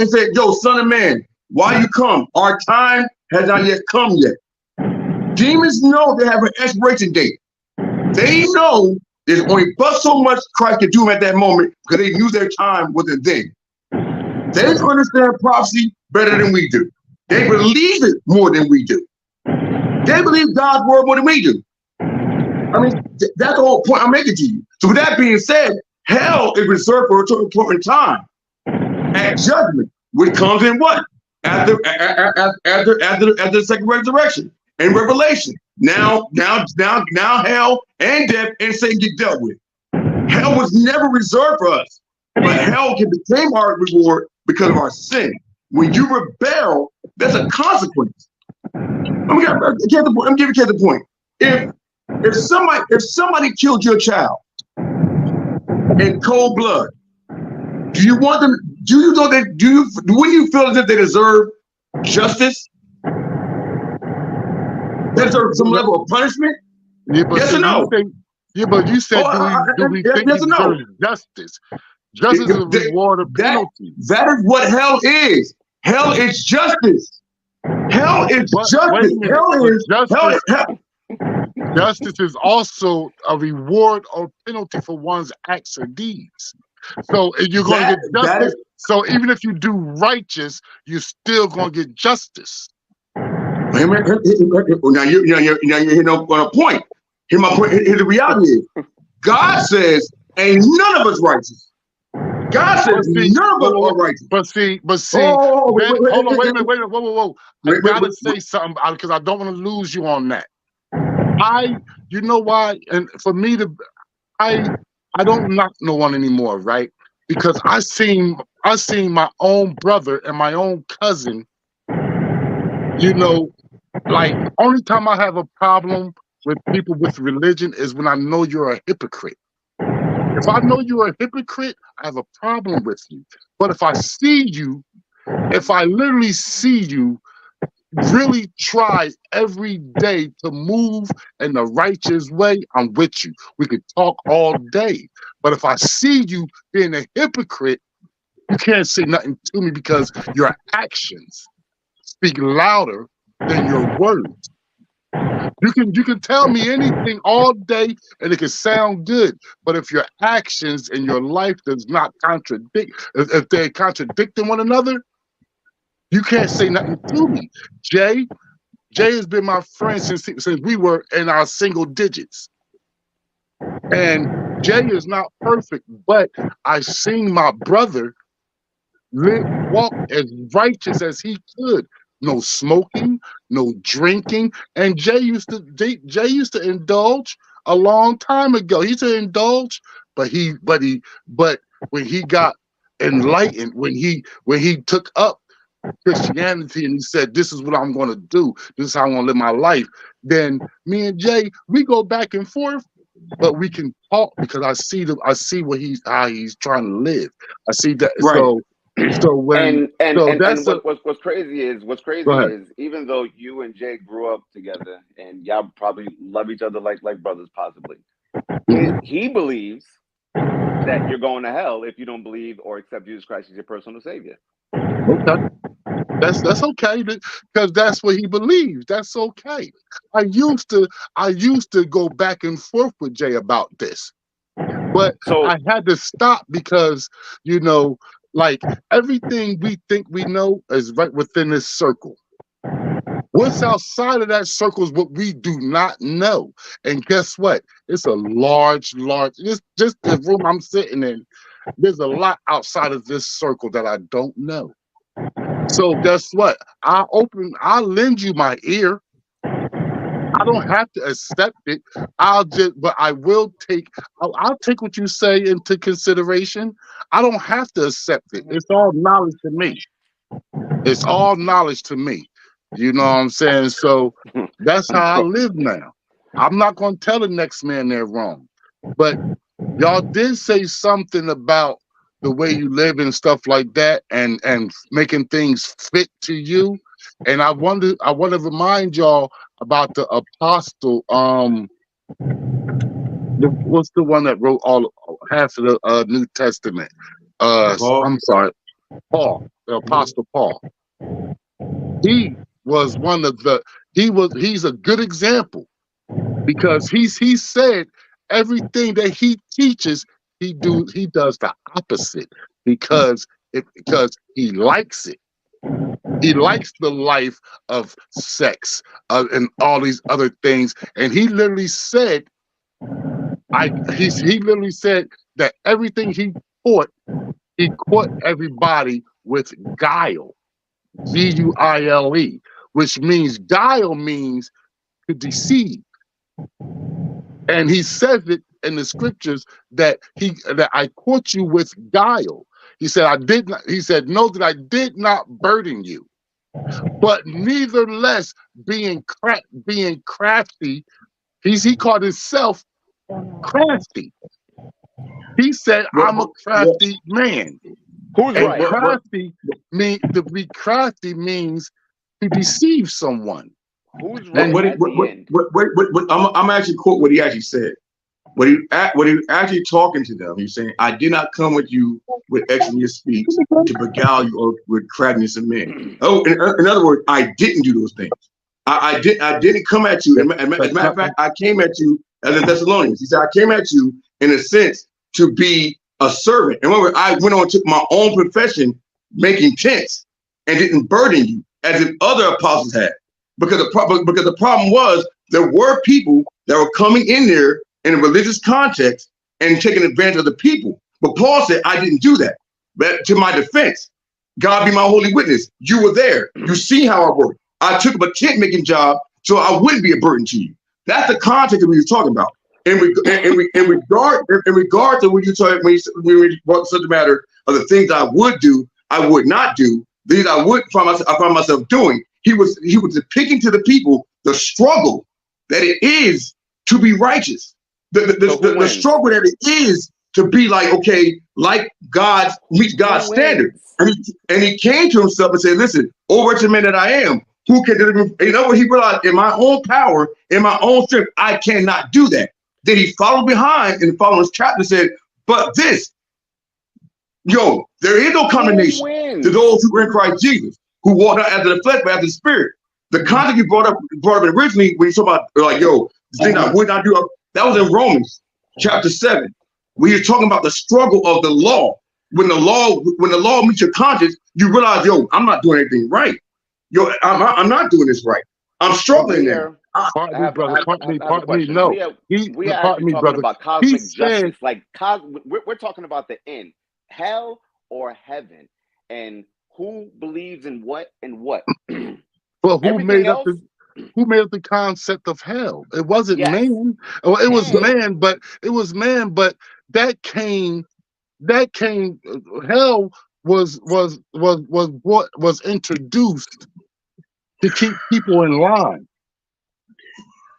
said, "Yo, son of man, why you come? Our time has not yet come yet." Demons know they have an expiration date. They know there's only but so much Christ can do at that moment because they knew their time wasn't then. They understand prophecy better than we do. They believe it more than we do. They believe God's word more than we do. I mean, that's the whole point I'm making to you. So with that being said, hell is reserved for a important time at judgment, which comes in what? After the second resurrection and revelation. Now hell and death and Satan get dealt with. Hell was never reserved for us, but hell became our reward because of our sin. When you rebel, there's a consequence. I'm giving you the point. If somebody killed your child in cold blood, do you want them? Do you know that? Wouldn't you feel as if they deserve justice? They deserve some level of punishment? Yeah, but yes or no? But you said, do we think yes or no? Justice? Justice is a reward of penalty. That is what hell is. Hell is justice. Hell is justice. Justice is also a reward or penalty for one's acts or deeds. So you're going to get justice. So even if you do righteous, you're still going to get justice. Now you're hitting on a point. Here's my point. Here's the reality is, God says, ain't none of us righteous. God says none of us are righteous. But see. Hold on, wait a minute, whoa. I gotta say something because I don't want to lose you on that. You know why? And for me I don't knock no one anymore, right? Because I seen my own brother and my own cousin. You know, like only time I have a problem with people with religion is when I know you're a hypocrite. If I know you're a hypocrite, I have a problem with you. But if I literally see you really try every day to move in the righteous way, I'm with you. We could talk all day. But if I see you being a hypocrite, you can't say nothing to me because your actions speak louder than your words. You can tell me anything all day and it can sound good, but if your actions and your life does not contradict, if they're contradicting one another, you can't say nothing to me. Jay has been my friend since we were in our single digits. And Jay is not perfect, but I seen my brother walk as righteous as he could. No smoking, no drinking, and Jay used to indulge a long time ago. He used to indulge, but when he got enlightened, when he took up Christianity and he said, "This is what I'm going to do. This is how I'm going to live my life." Then me and Jay, we go back and forth, but we can talk because I see how he's trying to live. I see that. Right. What's crazy is even though you and Jay grew up together and y'all probably love each other like brothers, possibly, he believes that you're going to hell if you don't believe or accept Jesus Christ as your personal savior. Okay, that's okay because that's what he believes. That's okay. I used to go back and forth with Jay about this, but I had to stop because like everything we think we know is right within this circle. What's outside of that circle is what we do not know. And guess what? It's a large, just the room I'm sitting in, there's a lot outside of this circle that I don't know. So guess what? I'll lend you my ear. I don't have to accept it. I'll take what you say into consideration. I don't have to accept it. It's all knowledge to me. It's all knowledge to me. You know what I'm saying? So that's how I live now. I'm not going to tell the next man they're wrong. But y'all did say something about the way you live and stuff like that and making things fit to you. And I want to remind y'all about the apostle What's the one that wrote half of the New Testament? I'm sorry, Paul, the Apostle Paul. He was one of the. He's a good example because he said everything that he teaches, he does the opposite because he likes it. He likes the life of sex and all these other things, and he literally said, he literally said that everything he caught everybody with guile, Guile, which means guile means to deceive. And he says it in the scriptures that I caught you with guile. He said, know that I did not burden you, but nevertheless being crafty, he called himself crafty. He said, I'm a crafty man. Who's right? Crafty to be crafty means to deceive someone. Who's right? I'm actually quote what he actually said. When he actually talking to them, he's saying, "I did not come with you with extraneous speech to beguile you or with craftiness of men." Oh, in other words, I didn't do those things. I didn't come at you. As a matter of fact, I came at you as a Thessalonians. He said, I came at you in a sense to be a servant. And remember, I went on and took my own profession, making tents, and didn't burden you as if other apostles had. Because the problem was there were people that were coming in there in a religious context and taking advantage of the people. But Paul said, I didn't do that. But to my defense, God be my holy witness. You were there. You see how I work. I took up a tent making job so I wouldn't be a burden to you. That's the context that we were talking about. In regard to when you brought the subject matter of the things I would do, I would not do, these I find myself doing. He was depicting to the people the struggle that it is to be righteous, the struggle that it is to be like, okay, like God, meet God's standard. And he came to himself and said, listen, O wretched man that I am, who can deliver me? You know what he realized? In my own power, in my own strength, I cannot do that. Then he followed behind in the following chapter and said, but this, there is no condemnation to those who are in Christ Jesus, who walk not after the flesh, but after the spirit. The context you brought up originally when you talk about the thing I would not do, that was in Romans chapter 7. When you're talking about the struggle of the law. When the law meets your conscience, you realize, I'm not doing anything right. I'm not doing this right. I'm struggling there. Pardon me, brother. Pardon me. No. We are actually talking about cosmic justice. Like we're talking about the end, hell or heaven, and who believes in what and what. Well, who made up the concept of hell? It wasn't man. Well, it was man, but that came. Hell was introduced to keep people in line.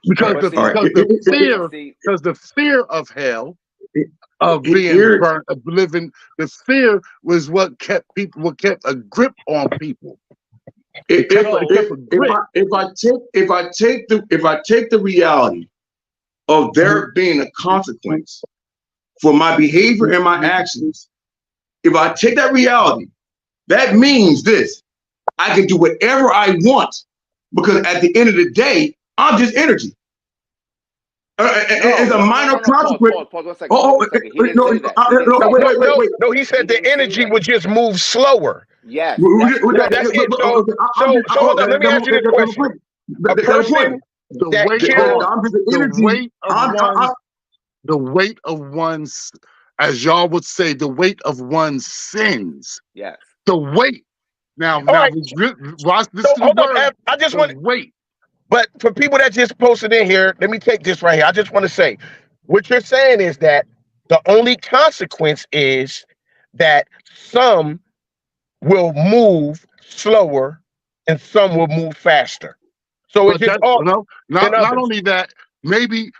Because the fear of hell, of being burnt, of living, the fear was what kept a grip on people. If I take the reality of there being a consequence for my behavior and my actions, if I take that reality, that means this: I can do whatever I want, because at the end of the day, I'm just energy. It's a minor consequence. Wait. No, he said the energy would just move slower. Yes. That's it. So hold on. Let me ask you this question: a person the weight of one's, as y'all would say, the weight of one's sins. Yes. The weight. Now, right. Watch this. Hold on. I just want to wait. But for people that just posted in here, let me take this right here. I just want to say, what you're saying is that the only consequence is that some will move slower and some will move faster. So it's just not only that, maybe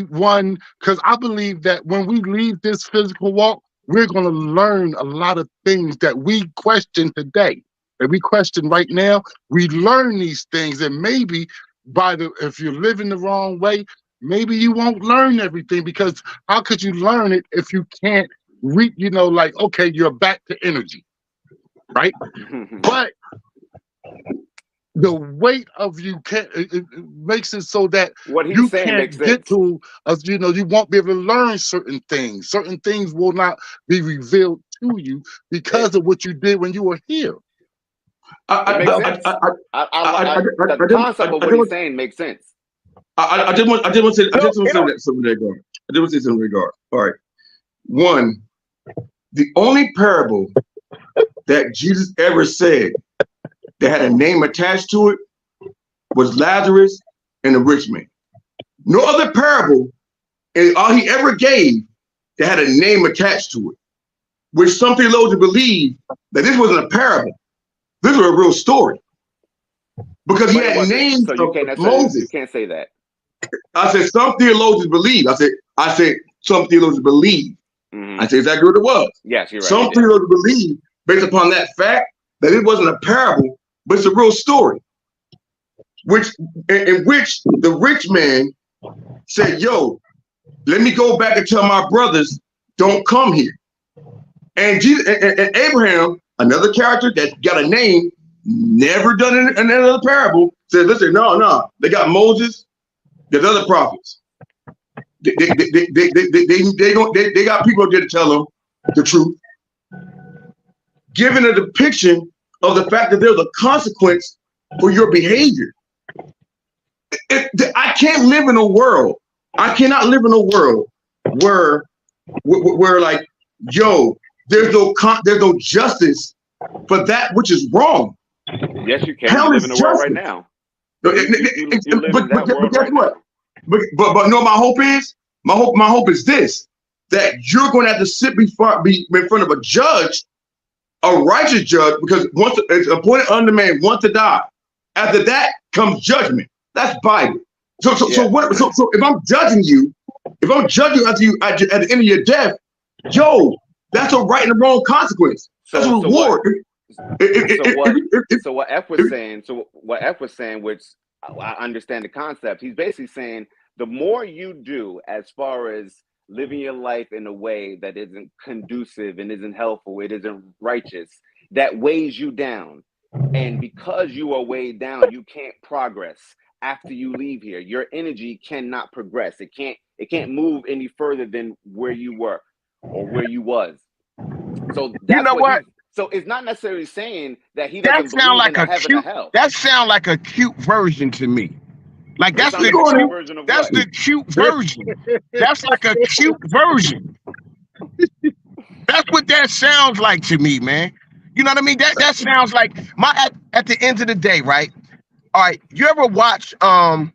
one, because I believe that when we leave this physical walk, we're going to learn a lot of things that we question today. That we question right now, we learn these things, and maybe if you're living the wrong way, maybe you won't learn everything, because how could you learn it if you can't read, like, okay, you're back to energy, right? But the weight of you it makes it so that what he's you saying makes can't get sense. to, you won't be able to learn certain things. Certain things will not be revealed to you because of what you did when you were here. It makes sense. The concept of what he's saying makes sense. I did want to say something regard. I did want to say something regard. All right. One, the only parable that Jesus ever said that had a name attached to it was Lazarus and the rich man. No other parable, and all he ever gave, that had a name attached to it, which some theologians believe that this wasn't a parable. This was a real story. Because he had names of Moses. You can't say that. I said some theologians believe. I said some theologians believe. I said exactly what it was. Yes, you're right. Some theologians believe, based upon that fact, that it wasn't a parable, but it's a real story. In which the rich man said, yo, let me go back and tell my brothers, don't come here. And Jesus and Abraham, another character that got a name, never done in another parable, said, listen, no, they got Moses, there's other prophets. They got people there to tell them the truth, giving a depiction of the fact that there's a consequence for your behavior. I can't live in a world. I cannot live in a world where like, yo, there's no justice for that which is wrong. Yes, you can. You live in the world right now. But guess what? But no, my hope is this: that you're going to have to sit be in front of a judge, a righteous judge, because once it's appointed unto man once to die. After that comes judgment. That's Bible. So if I'm judging you after at the end of your death, yo, that's a right and a wrong consequence. That's a reward. So what F was saying, which I understand the concept, he's basically saying the more you do as far as living your life in a way that isn't conducive and isn't helpful, it isn't righteous, that weighs you down. And because you are weighed down, you can't progress after you leave here. Your energy cannot progress. It can't move any further than where you were or where you was. So that's so it's not necessarily saying that he doesn't believe in heaven or hell. That sounds like a cute version to me. Like that's the cute version. That's like a cute version. That's what that sounds like to me, man. You know what I mean? That sounds like at the end of the day, right? All right. You ever watch the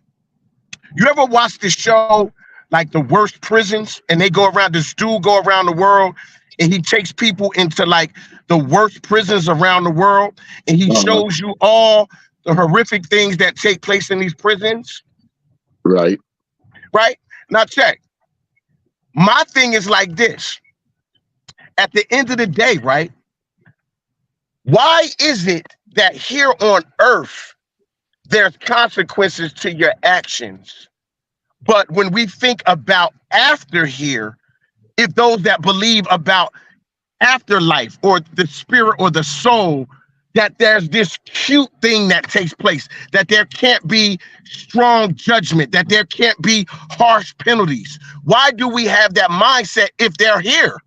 show like The Worst Prisons, and they go around, this dude go around the world and he takes people into like the worst prisons around the world, and he shows you all the horrific things that take place in these prisons. Right. Right? Now check. My thing is like this. At the end of the day, right? Why is it that here on earth, there's consequences to your actions? But when we think about after here, if those that believe about afterlife or the spirit or the soul, that there's this cute thing that takes place, that there can't be strong judgment, that there can't be harsh penalties. Why do we have that mindset if they're here?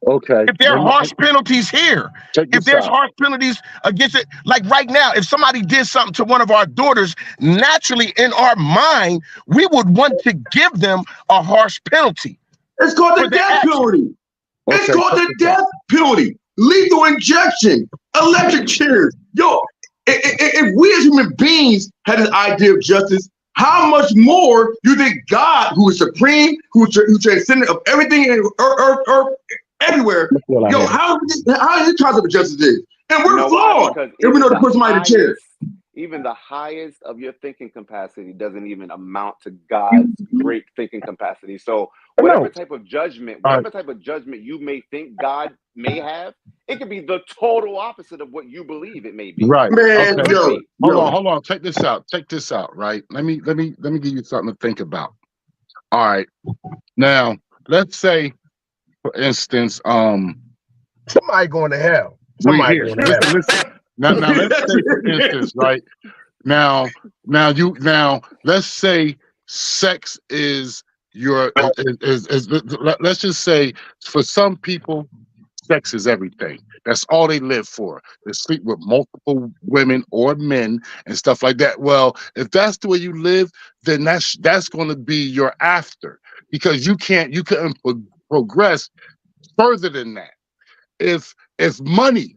Okay. If there are harsh penalties here, if there's harsh penalties against it, like right now, if somebody did something to one of our daughters, naturally in our mind, we would want to give them a harsh penalty. It's called the death penalty. It's called the death penalty. Lethal injection, electric chairs. Yo, if we as human beings had this idea of justice, how much more you think God, who is supreme, who transcendent of everything in earth, everywhere, yo, how his concept of justice is? And we're flawed. And we know to put somebody in the chair. Even the highest of your thinking capacity doesn't even amount to God's great thinking capacity. So whatever type of judgment you may think God may have, it could be the total opposite of what you believe it may be. Right. Man, Hold on. Check this out. Right. Let me give you something to think about. All right. Now, let's say, for instance, Somebody going to hell. we Somebody here. going to hell. Listen. Now, let's say, for instance, right? Now, let's say sex is your let's just say for some people, sex is everything. That's all they live for. They sleep with multiple women or men and stuff like that. Well, if that's the way you live, then that's going to be your after, because you couldn't progress further than that. If money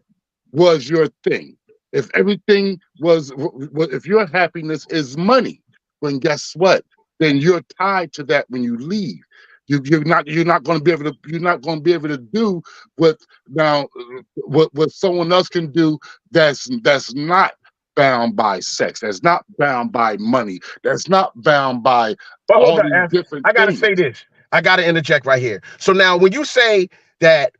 was your thing, if everything if your happiness is money, then guess what? Then you're tied to that when you leave. You're not going to be able to do what someone else can do that's not bound by sex, that's not bound by money, that's not bound by But hold all on, these different I gotta things. say this. I gotta interject right here. So now, when you say that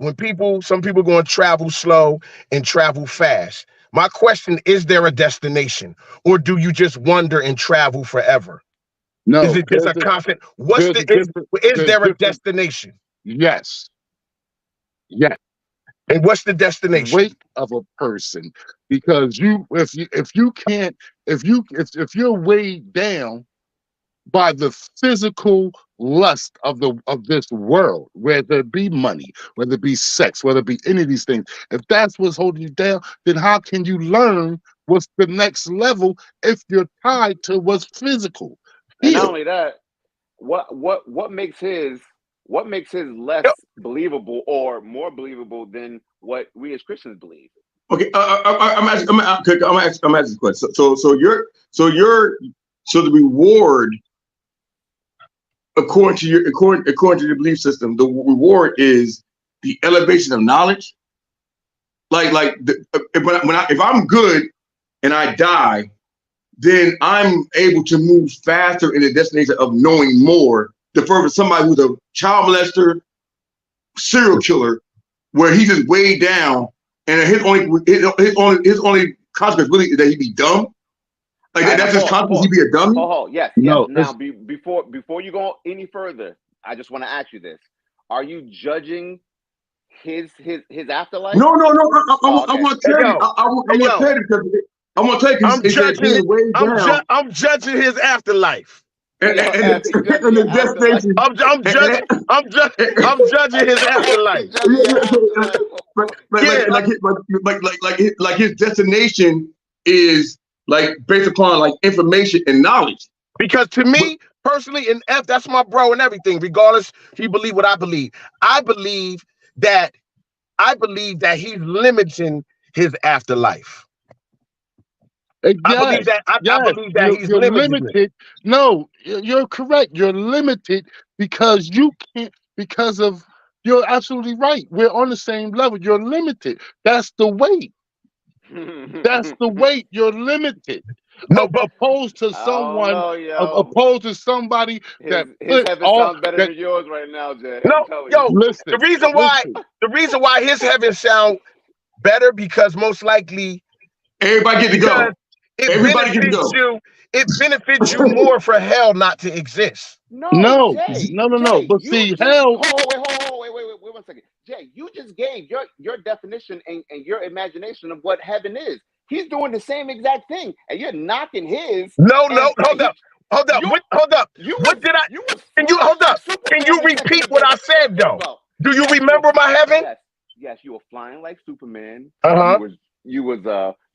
some people going to travel slow and travel fast, my question is: there a destination, or do you just wander and travel forever? No, Is it just a constant? Is there a destination? Yes. And what's the destination? Weight of a person, because if you're weighed down by the physical lust of this world, whether it be money, whether it be sex, whether it be any of these things, if that's what's holding you down, then how can you learn what's the next level if you're tied to what's physical? And not only that, what makes his less believable or more believable than what we as Christians believe? Okay, I'm asking a question. So the reward, according to your belief system, the reward is the elevation of knowledge. If I'm good and I die, then I'm able to move faster in the destination of knowing more. Defer to somebody who's a child molester, serial killer, where he's just way down, and his only consequence really is that he be dumb. That's his consequence. He be a dummy. Yes. No. Now, before you go any further, I just want to ask you this: are you judging his afterlife? No. I want to tell you. I want to tell you. I'm judging his afterlife. And the destination. I'm judging his afterlife. Like his destination is based upon information and knowledge. Because to me personally, and that's my bro and everything. Regardless, he believe what I believe. I believe that he's limiting his afterlife. Yes, I believe that he's limited. No, you're correct. You're limited because you can't. You're absolutely right. We're on the same level. You're limited. That's the weight. That's the weight. You're limited. No, but opposed to someone, opposed to somebody his heaven sounds better than yours right now, Jay. No, listen. The reason why his heaven sound better, because most likely everybody get to go. It benefits you more for hell not to exist. No. But see, hell. Wait 1 second, Jay. You just gave your definition and your imagination of what heaven is. He's doing the same exact thing, and you're knocking his. No, hold up. What did I? Can you hold up? Can you repeat what I said though? Do you remember my heaven? Yes, you were flying like Superman. You was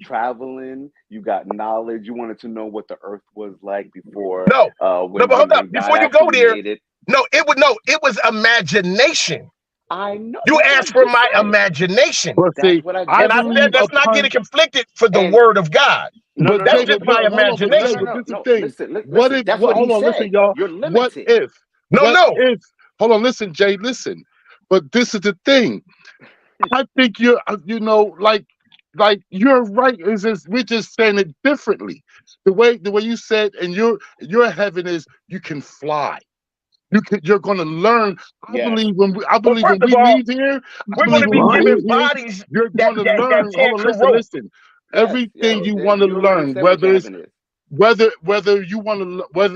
traveling. You got knowledge. You wanted to know what the earth was like before. But hold up. Before you go there, it was imagination. I know. You asked for my imagination. That's what I said that's not getting conflicted for the word of God. No, that's just my imagination. Listen, listen, y'all. You're limited. Hold on, listen, Jay, listen. But this is the thing. I think you're right. We're just saying it differently. The way you said, and your heaven is you can fly. You're going to learn. I believe when we leave here, we're going to be given bodies. You're going to learn. Hold on, listen. Everything you want to learn, whether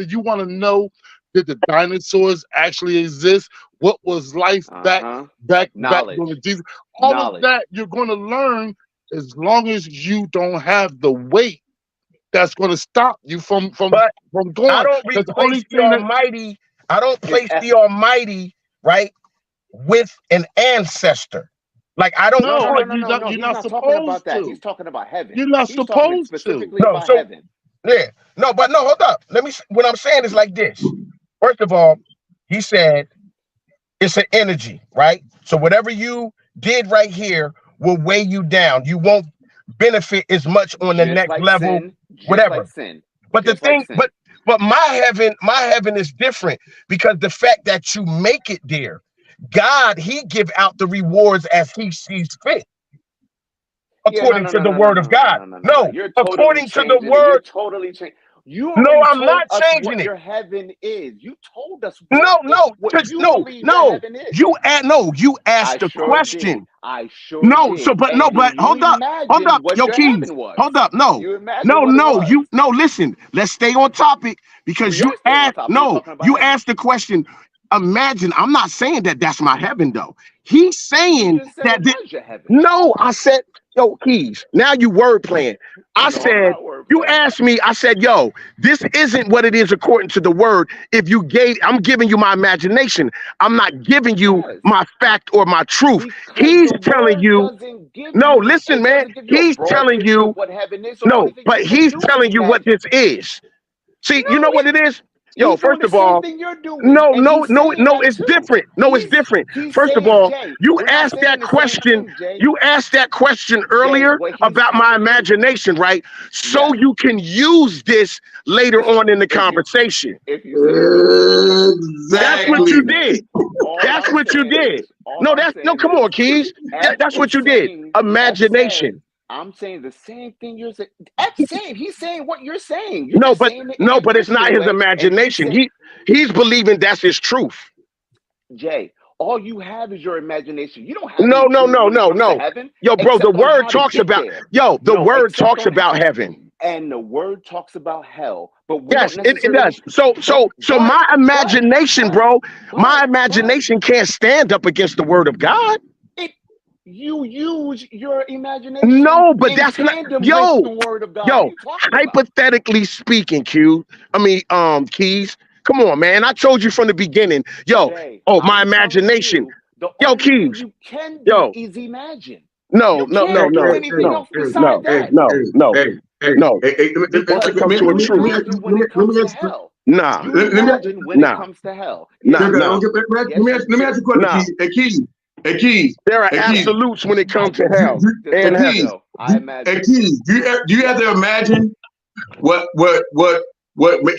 you want to know Did the dinosaurs actually exist? What was life back when Jesus? All of that you're going to learn as long as you don't have the weight that's going to stop you from going. I don't replace the Almighty. I don't place the Almighty, right, with an ancestor. Like I don't. No. You're not talking about that. He's talking about heaven. You're not supposed specifically to. About heaven. Yeah. No, but no. Hold up. What I'm saying is like this. First of all, he said it's an energy, right? So whatever you did right here will weigh you down. You won't benefit as much on the next level. Whatever. Like sin. But just the thing, but my heaven is different because the fact that you make it there. God, he give out the rewards as he sees fit. According to the word of God. No, according to the word. You're totally changing. I'm not changing it. Your heaven is. You told us. You asked the question. I sure no, did. But hold up. Yo, Keys. Hold up. Listen. Let's stay on topic because you asked. You asked the question. Imagine, I'm not saying that that's my heaven though. He's saying that no, I said, yo, Keys, now you word playing. You asked me, I said, yo, this isn't what it is according to the word. I'm giving you my imagination. I'm not giving you my fact or my truth. He's telling you, no, listen, man. He's telling you what heaven is. No, but he's telling you what this is. See, you know what it is? Yo, first of all, no, it's different. No, it's different. First of all, you asked that question. You asked that question earlier about my imagination, right? So you can use this later on in the conversation. That's what you did. That's what you did. No, come on, Keys. That's what you did. Imagination. I'm saying the same thing you're saying. He's saying what you're saying. But it's not his imagination. He's believing that's his truth. Jay, all you have is your imagination. You don't have no. Yo, bro, the word talks about talks about heaven. And the word talks about hell. But yes, it does. So my imagination, bro, my imagination can't stand up against the word of God. You use your imagination. No, but that's not the word of God. Hypothetically speaking, Keys. Come on, man. I told you from the beginning. My imagination. Keys. You can do is imagine. No. Let me ask you a question. Hey, Keys. There are absolutes when it comes to hell. And Keys, do you have to imagine what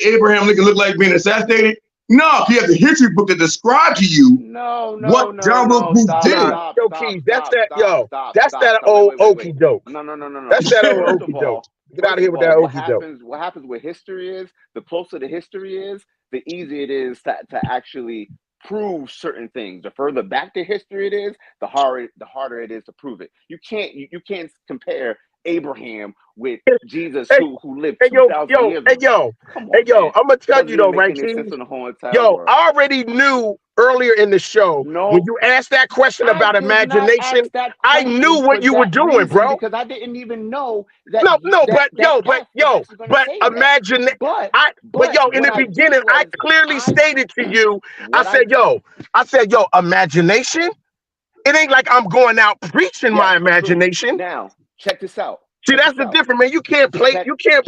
Abraham Lincoln looked like being assassinated? No, you have the history book to describe to you what John Wilkes Booth did. Yo, Keys, that's that old okie doke. No. That's that old okie doke. Get out of here with that okie doke. What happens with history is, the closer the history is, the easier it is to actually prove certain things. The further back the history it is, the harder it is to prove it. You can't compare Abraham with Jesus who lived 2,000 years ago. I'm gonna tell you though, right? I already knew earlier in the show when you asked that question about imagination, I knew what you were doing, bro. Because I didn't even know that. But imagine. In the beginning, I clearly stated to you. I said, imagination. It ain't like I'm going out preaching my imagination. Now, check this out. See, that's the difference, man. You can't play. You can't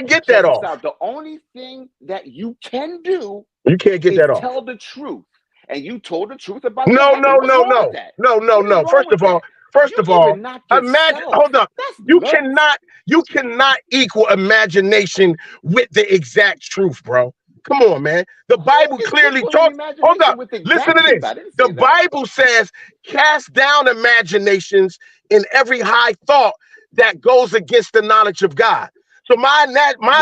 get that off. The only thing that you can do, you can't get that off. Tell the truth, and you told the truth about. No. First of all, imagine. Hold up. You cannot equal imagination with the exact truth, bro. Come on, man. The Bible clearly talks. Hold up. Listen to this. The Bible says, cast down imaginations in every high thought that goes against the knowledge of God. So my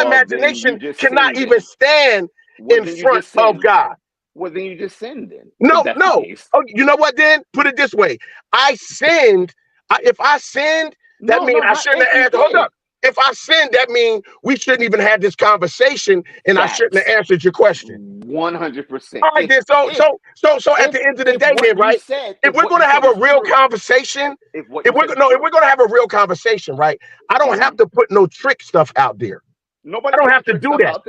imagination cannot even stand in front of God. Well, then you just sinned then. No. Oh, you know what then? Put it this way. I sinned. If I sinned, that means I shouldn't have asked. Hold up. If I sinned, that means we shouldn't even have this conversation, and I shouldn't have answered your question. 100%. All right, then. So at the end of the day, then, right? If we're going to have a real conversation, if we're going to have a real conversation, right? I don't have to put no trick stuff out there. I don't have to do that.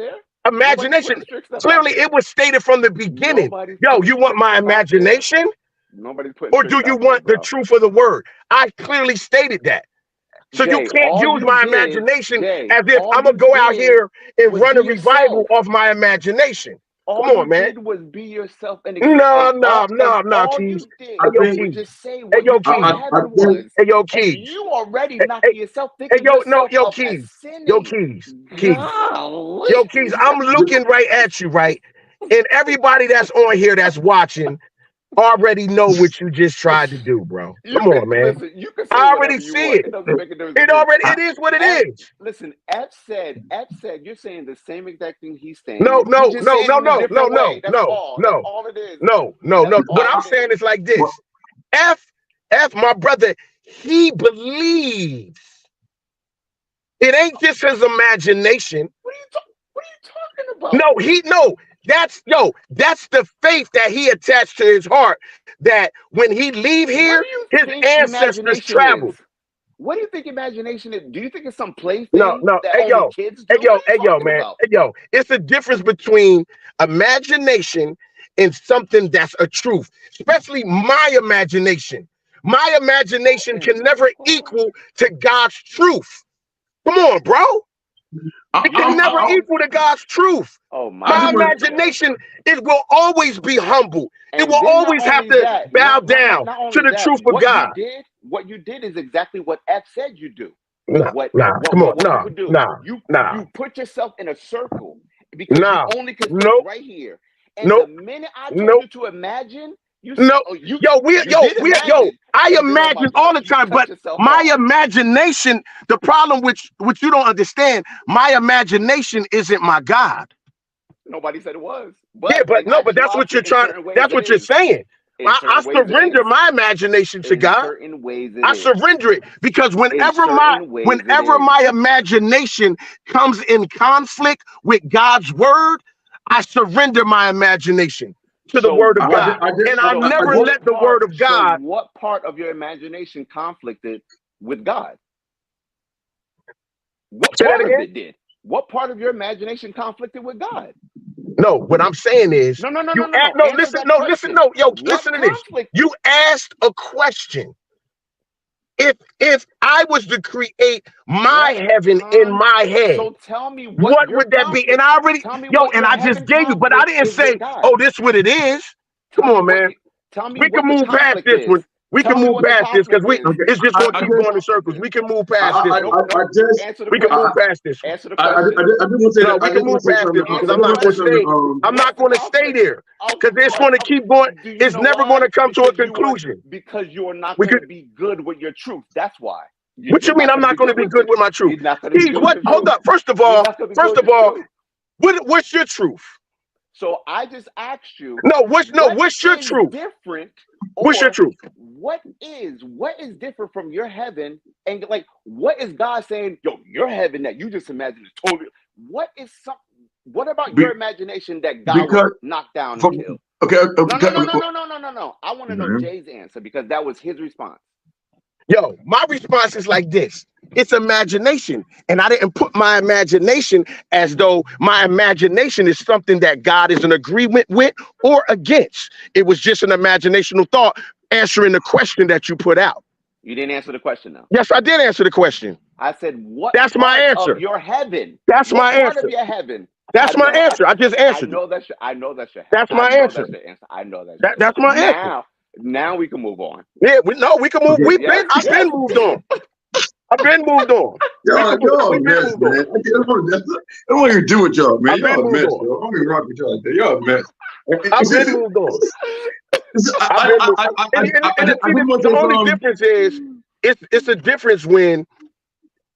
Imagination. Clearly, it was stated from the beginning. Yo, you want my imagination? Or do you want the truth of the word? I clearly stated that. So you can't use my imagination as if I'm going to go out here and run a revival off my imagination. Come on, man. All you did was be yourself and no, Keys. Hey, yo, Keys. You already knocked yourself thinking Keys. Yo, Keys. Yo, Keys, I'm looking right at you, right? And everybody that's on here that's watching already know what you just tried to do, bro. Come on, man. Listen, I already see it. It is what it is. Listen, F said, you're saying the same exact thing he's saying. No. That's all it is. No. What I'm saying is like this. F, my brother, he believes. It ain't just his imagination. What are you talking about? No. That's the faith that he attached to his heart, that when he leave here, his ancestors travel. What do you think imagination is? Do you think it's some plaything? No. Kids do? Hey, yo, it's a difference between imagination and something that's a truth, especially my imagination. My imagination can never equal to God's truth. Come on, bro. It can never equal to God's truth. My imagination, it will always be humble. It will always have to bow down to the truth of God. What you did is exactly what F said you do. You put yourself in a circle because you only can think right here. And the minute I told you to imagine, I imagine all the time, but my imagination, the problem which you don't understand, my imagination isn't my God. Nobody said it was. But that's what you're trying. That's what you're saying. I surrender my imagination to God. I surrender it because whenever my imagination comes in conflict with God's word, I surrender my imagination to the word of God. And I never let the word of God. So what part of your imagination conflicted with God? What part of it did? What part of your imagination conflicted with God? No, what I'm saying is listen to this. You asked a question. If I was to create my heaven in my head, so tell me what would that be? And I already I just gave you, but I didn't say, oh, this what it is. Come on, man. We can move past this one. We can move past this because it's just going to keep going in circles. We can move past this. We can move past this. Answer the question. We can move past this because I'm not going to stay. I'm not going to stay there because it's going to keep going. It's never going to come to a conclusion. Because you're not going to be good with your truth. That's why. What you mean I'm not going to be good with my truth? Hold up. First of all, what's your truth? So I just asked you. What's your truth? Different. What's your truth? What is different from your heaven? And like, what is God saying? Yo, your heaven that you just imagined is totally. What about your imagination that God will knock down and kill? No. I want to know Jay's answer because that was his response. Yo, my response is like this. It's imagination. And I didn't put my imagination as though my imagination is something that God is in agreement with or against. It was just an imaginational thought answering the question that you put out. You didn't answer the question, though. Yes, I did answer the question. I said, what? That's my answer. Of your heaven. That's my answer. Part of your heaven. That's my answer. I just answered. I know that's your. That's my answer. I know that's. That's my answer. Now we can move on. Yeah, we can move. I've been moved on. I've been moved on. Y'all mess, man. I don't want to do with y'all, man. Y'all mess, yo. I'm gonna rock with y'all. Y'all mess. I've been moved on. The only difference is it's a difference when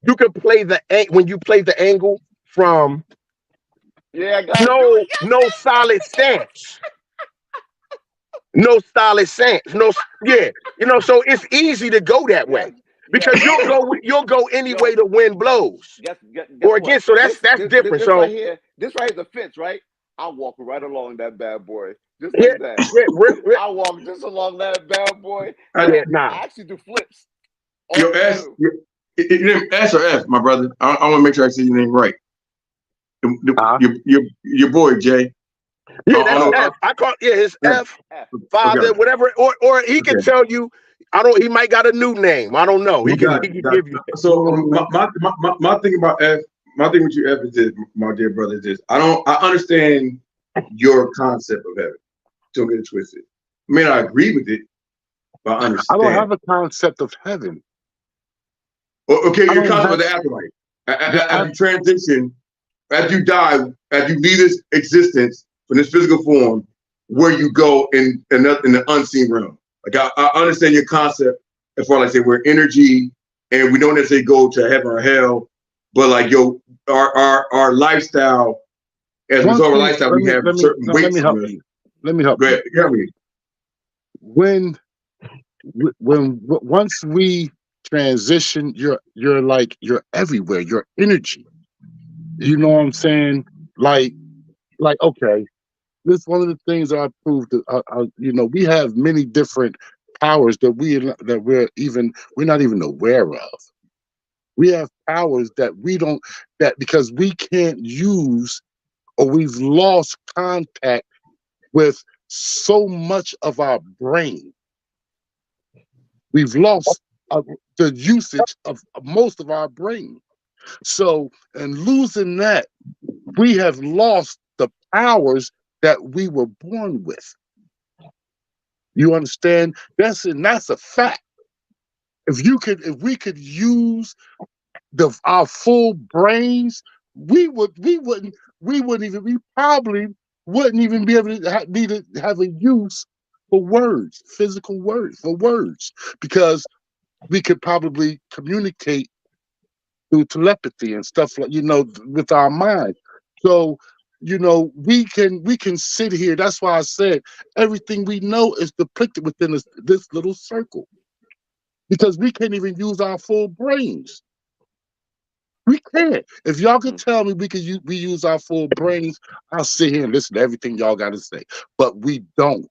you can play the angle from no solid stance. No solid sense. So it's easy to go that way. because you'll go any way the wind blows. Guess Or what? again, so that's different. This So right here, this right is a fence, right? I'll walk right along that bad boy, just yeah, like that. yeah, I'll walk just along that bad boy. yeah, nah. I actually do flips. Your S, S or F, my brother. I want to make sure I say your name right. Your boy Jay. Yeah, that's F. I call it's F. Father, okay. whatever, or he can tell you. He might got a new name. I don't know. He can give you. So my thing about F, my thing with you F is this, my dear brother, is this. I understand your concept of heaven. Don't get it twisted. I may not agree with it, but I understand. I don't have a concept of heaven. Okay, your concept of the afterlife. As you transition, as you die, as you leave this existence from this physical form, where you go in the unseen realm. Like I understand your concept as far as like say we're energy and we don't necessarily go to heaven or hell, but like our lifestyle, as a result of our lifestyle, we have certain weights. Let me help you. Once we transition, you're everywhere. You're energy. You know what I'm saying? Like okay. This is one of the things I proved. We have many different powers that we're not even aware of. We have powers that because we can't use, or we've lost contact with so much of our brain. We've lost the usage of most of our brain. So, in losing that, we have lost the powers that we were born with. You understand? That's a fact. If we could use our full brains, we probably wouldn't even be able to have a use for words, physical words, because we could probably communicate through telepathy and stuff like, with our mind. So, we can sit here. That's why I said everything we know is depicted within this little circle, because we can't even use our full brains. We can't. If y'all could tell me we use our full brains, I'll sit here and listen to everything y'all got to say. But we don't.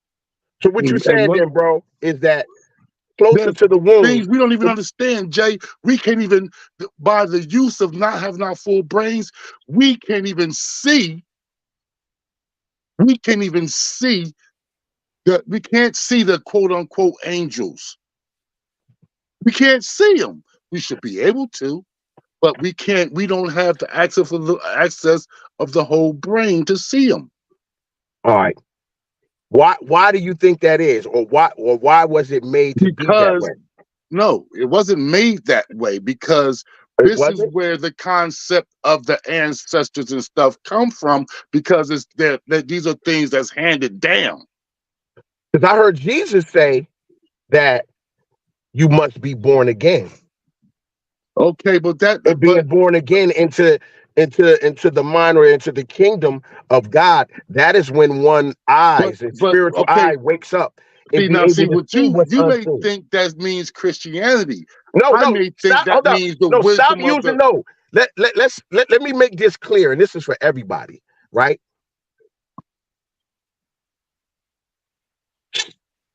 So what you're saying then, bro, is that closer to the womb, things we don't even understand, Jay. We can't even, by the use of not having our full brains, we can't even see. We can't see the quote unquote angels. We can't see them. We should be able to, but we can't. We don't have the access of the whole brain to see them. All right. Why do you think that is, or why was it made to be that way? No, it wasn't made that way, because this is where the concept of the ancestors and stuff come from, because these are things that's handed down. Because I heard Jesus say that you must be born again. Okay, but being born again into the mind, or into the kingdom of God, that is when one spiritual eye wakes up. See, what you may think that means Christianity. I may think that means the wisdom of the... No. Let me make this clear, and this is for everybody, right?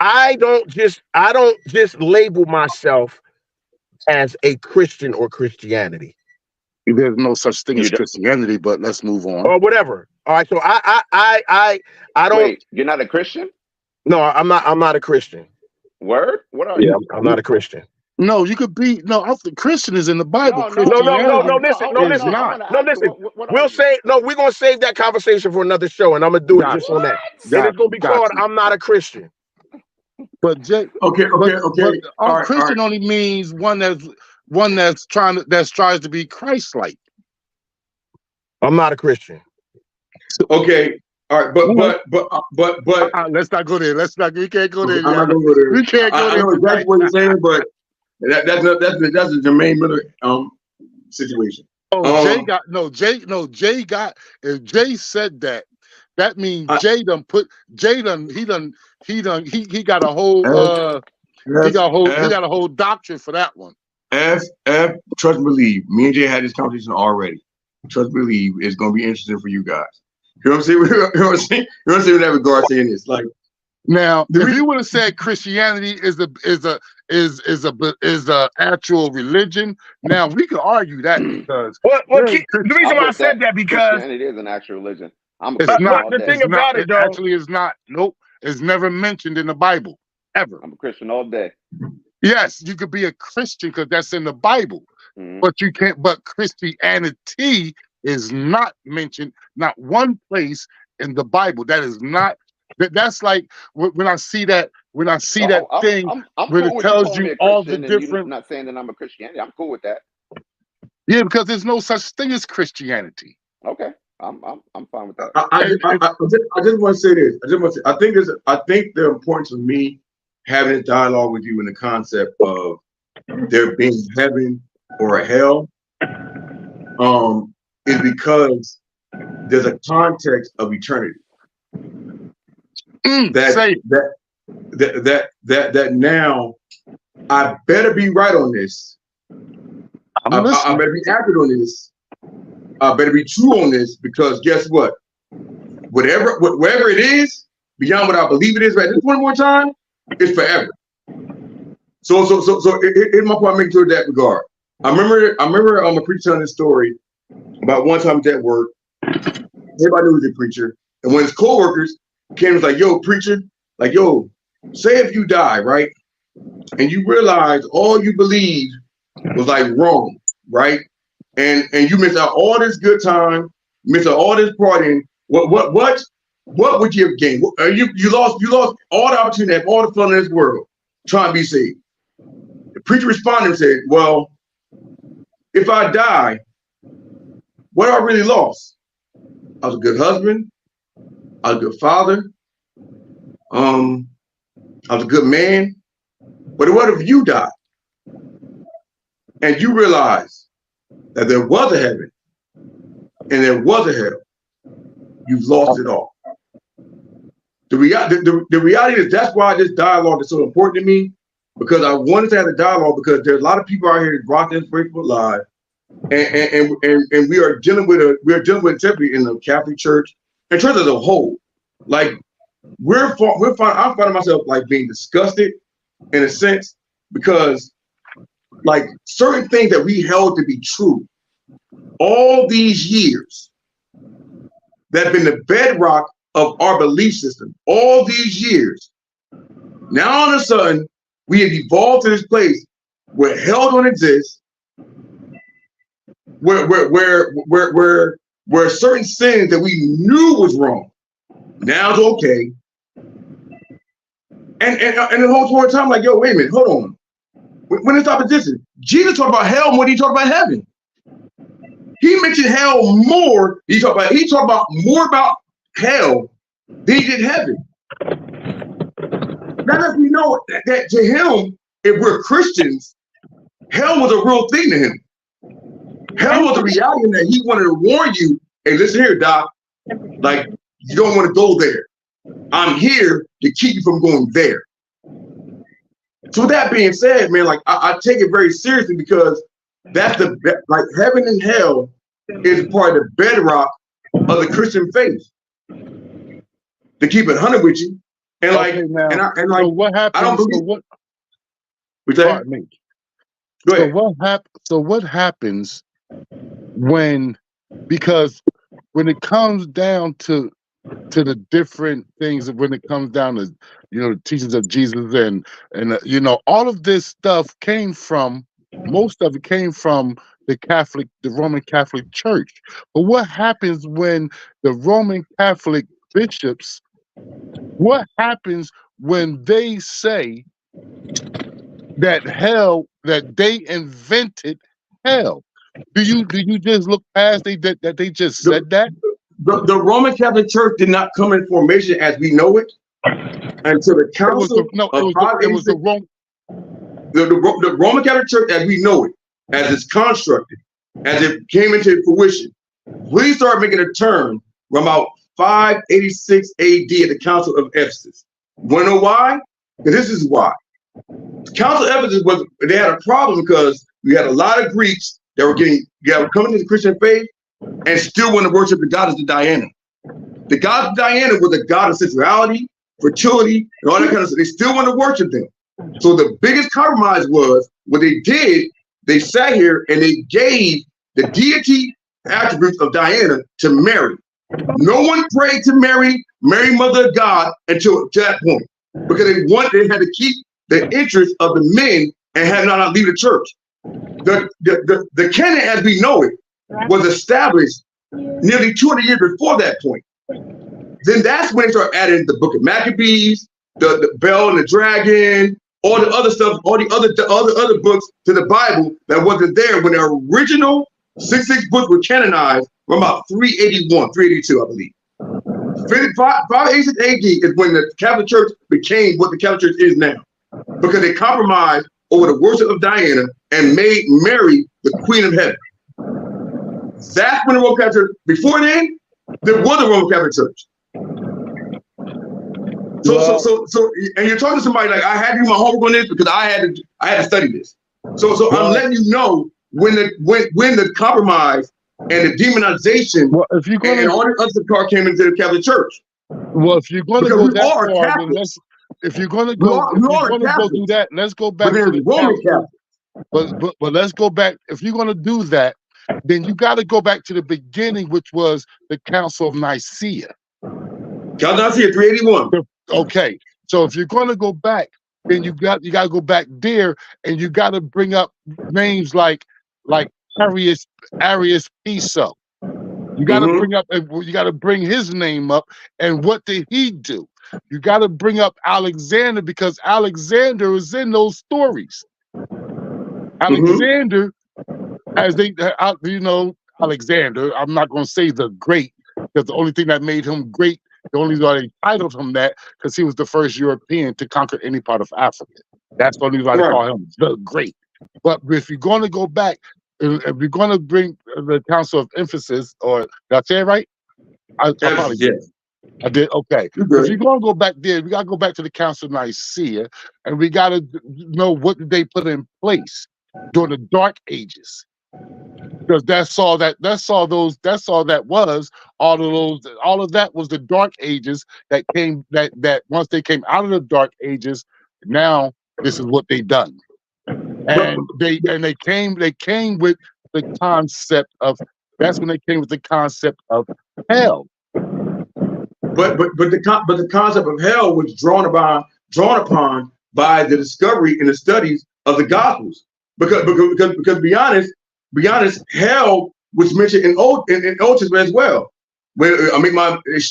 I don't just label myself as a Christian or Christianity. There's no such thing as Christianity, but let's move on. Or whatever. All right, so I don't. Wait, you're not a Christian? No, I'm not a Christian. Word? What are you? I'm not a Christian. No, you could be. No, the Christian is in the Bible. No. Listen. We're gonna save that conversation for another show, and I'm gonna do it just on that. And it's gonna be called "I'm Not a Christian." But Jay, okay. Christian only means one that tries to be Christ-like. I'm not a Christian. Okay. All right, but let's not go there. We can't go there. I'm not gonna go there. We can't go there. I know exactly what you're saying, but that's a Jermaine Miller situation. Jay got. If Jay said that, that means Jay done he got a whole he got a whole doctrine for that one. Trust and believe. Me and Jay had this conversation already. Trust and believe is going to be interesting for you guys. You know what I'm saying? You know what I'm saying? You know what I'm saying in that regard, saying this. Like, now, if you would have said Christianity is a actual religion, now we could argue that because the reason why I said that because Christianity is an actual religion. But the thing about it, though, actually is not. Nope, it's never mentioned in the Bible ever. I'm a Christian all day. Yes, you could be a Christian because that's in the Bible, but you can't. But Christianity is not mentioned, not one place in the Bible. That is not. That's like when I see that. When I see that thing, I'm when cool it tells you all the different. I'm not saying that I'm a Christianity. I'm cool with that. Yeah, because there's no such thing as Christianity. Okay, I'm fine with that. I just want to say this. I think the importance of me having a dialogue with you in the concept of there being heaven or a hell, is because there's a context of eternity. That now I better be right on this. I better be accurate on this. I better be true on this, because guess what? Whatever it is, beyond what I believe it is right this one more time, it's forever. So here's my point. Make sure that regard. I remember a preacher telling this story about one time at work. Everybody knew he was a preacher, and when his co-workers came, and was like, "Yo, preacher, like, yo, say if you die, right, and you realize all you believed was like wrong, right, and you missed out all this good time, missed out all this partying. What would you have gained? You lost all the opportunity, have all the fun in this world, trying to be saved." The preacher responded and said, "Well, if I die, what I really lost? I was a good husband. I was a good father. I was a good man. But what if you die and you realize that there was a heaven and there was a hell? You've lost it all." The reality is that's why this dialogue is so important to me, because I wanted to have a dialogue, because there's a lot of people out here that brought the inspiration alive, and we are dealing with integrity in the Catholic Church and church as a whole. Like I'm finding myself like being disgusted in a sense, because like certain things that we held to be true all these years, that have been the bedrock of our belief system all these years, now all of a sudden we have evolved to this place where hell don't exist, where certain sins that we knew was wrong now it's okay. And the whole time, like, yo, wait a minute, hold on. When it's opposition, Jesus talked about hell more than he talked about heaven. He mentioned hell more. He talked about more about hell than he did heaven. Now that we know that to him, if we're Christians, hell was a real thing to him. Hell was a reality that he wanted to warn you. Hey, listen here, Doc. Like, you don't want to go there. I'm here to keep you from going there. So with that being said, man, like I take it very seriously, because that's like heaven and hell is part of the bedrock of the Christian faith. To keep it 100 with you, and like, okay, now, and like, so what happens? I don't believe. Go ahead. So what happens when? Because when it comes down to the different things, when it comes down to, the teachings of Jesus and all of this stuff most of it came from the Roman Catholic Church. But what happens when the Roman Catholic bishops, what happens when they say that that they invented hell? Do you just look past that they just said that? The Roman Catholic Church did not come in formation as we know it until the Council of the Roman Catholic Church as we know it, as it's constructed, as it came into fruition. We started making a turn from about 586 AD at the Council of Ephesus. Want to know why? Because this is why. The Council of Ephesus they had a problem, because we had a lot of Greeks that were coming to the Christian faith and still want to worship the goddess of Diana. The goddess of Diana was a god of sensuality, fertility, and all that kind of stuff. They still want to worship them. So the biggest compromise was what they did. They sat here and they gave the deity attributes of Diana to Mary. No one prayed to Mary, Mother of God, until that point, because they had to keep the interest of the men and had not leave the church. The canon, as we know it, was established nearly 200 years before that point. Then that's when they start adding the Book of Maccabees, the Bell and the Dragon, all the other stuff, all the other books to the Bible that wasn't there when the original 66 books were canonized from about 381, 382, I believe. 586 AD is when the Catholic Church became what the Catholic Church is now, because they compromised over the worship of Diana and made Mary the Queen of Heaven. That's when the Roman Catholic Church. Before then, there was a Roman Catholic Church. So, and you're talking to somebody like, I had to do my homework on this because I had to study this. So I'm letting you know when the compromise and the demonization and all the other car came into the Catholic Church. Well, if you're going to go that far, then if you're going to go do that, let's go back to the Roman Catholic. But let's go back. If you're going to do that, then you got to go back to the beginning, which was the Council of Nicaea. Council of Nicaea, 381. Okay, so if you're going to go back, then you got to go back there, and you got to bring up names like Arius Piso. You got to bring up, you got to bring his name up, and what did he do? You got to bring up Alexander, because Alexander is in those stories. Alexander, as they, Alexander. I'm not going to say the great, because the only thing that made him great, the only reason they titled him that, because he was the first European to conquer any part of Africa. That's the only reason they call him the great. But if you're going to go back, if you're going to bring the Council of Ephesus, or did I say it right? I probably did. I did. Okay. If you're going to go back there, we got to go back to the Council of Nicaea, and we got to know what did they put in place during the Dark Ages. Because that's all that was. All of that was the Dark Ages that came. That once they came out of the Dark Ages, now this is what they done. And they came with the concept of, that's when they came with the concept of hell. But the concept of hell was drawn upon by the discovery and the studies of the Gospels. Because be honest, hell was mentioned in Old Testament as well. It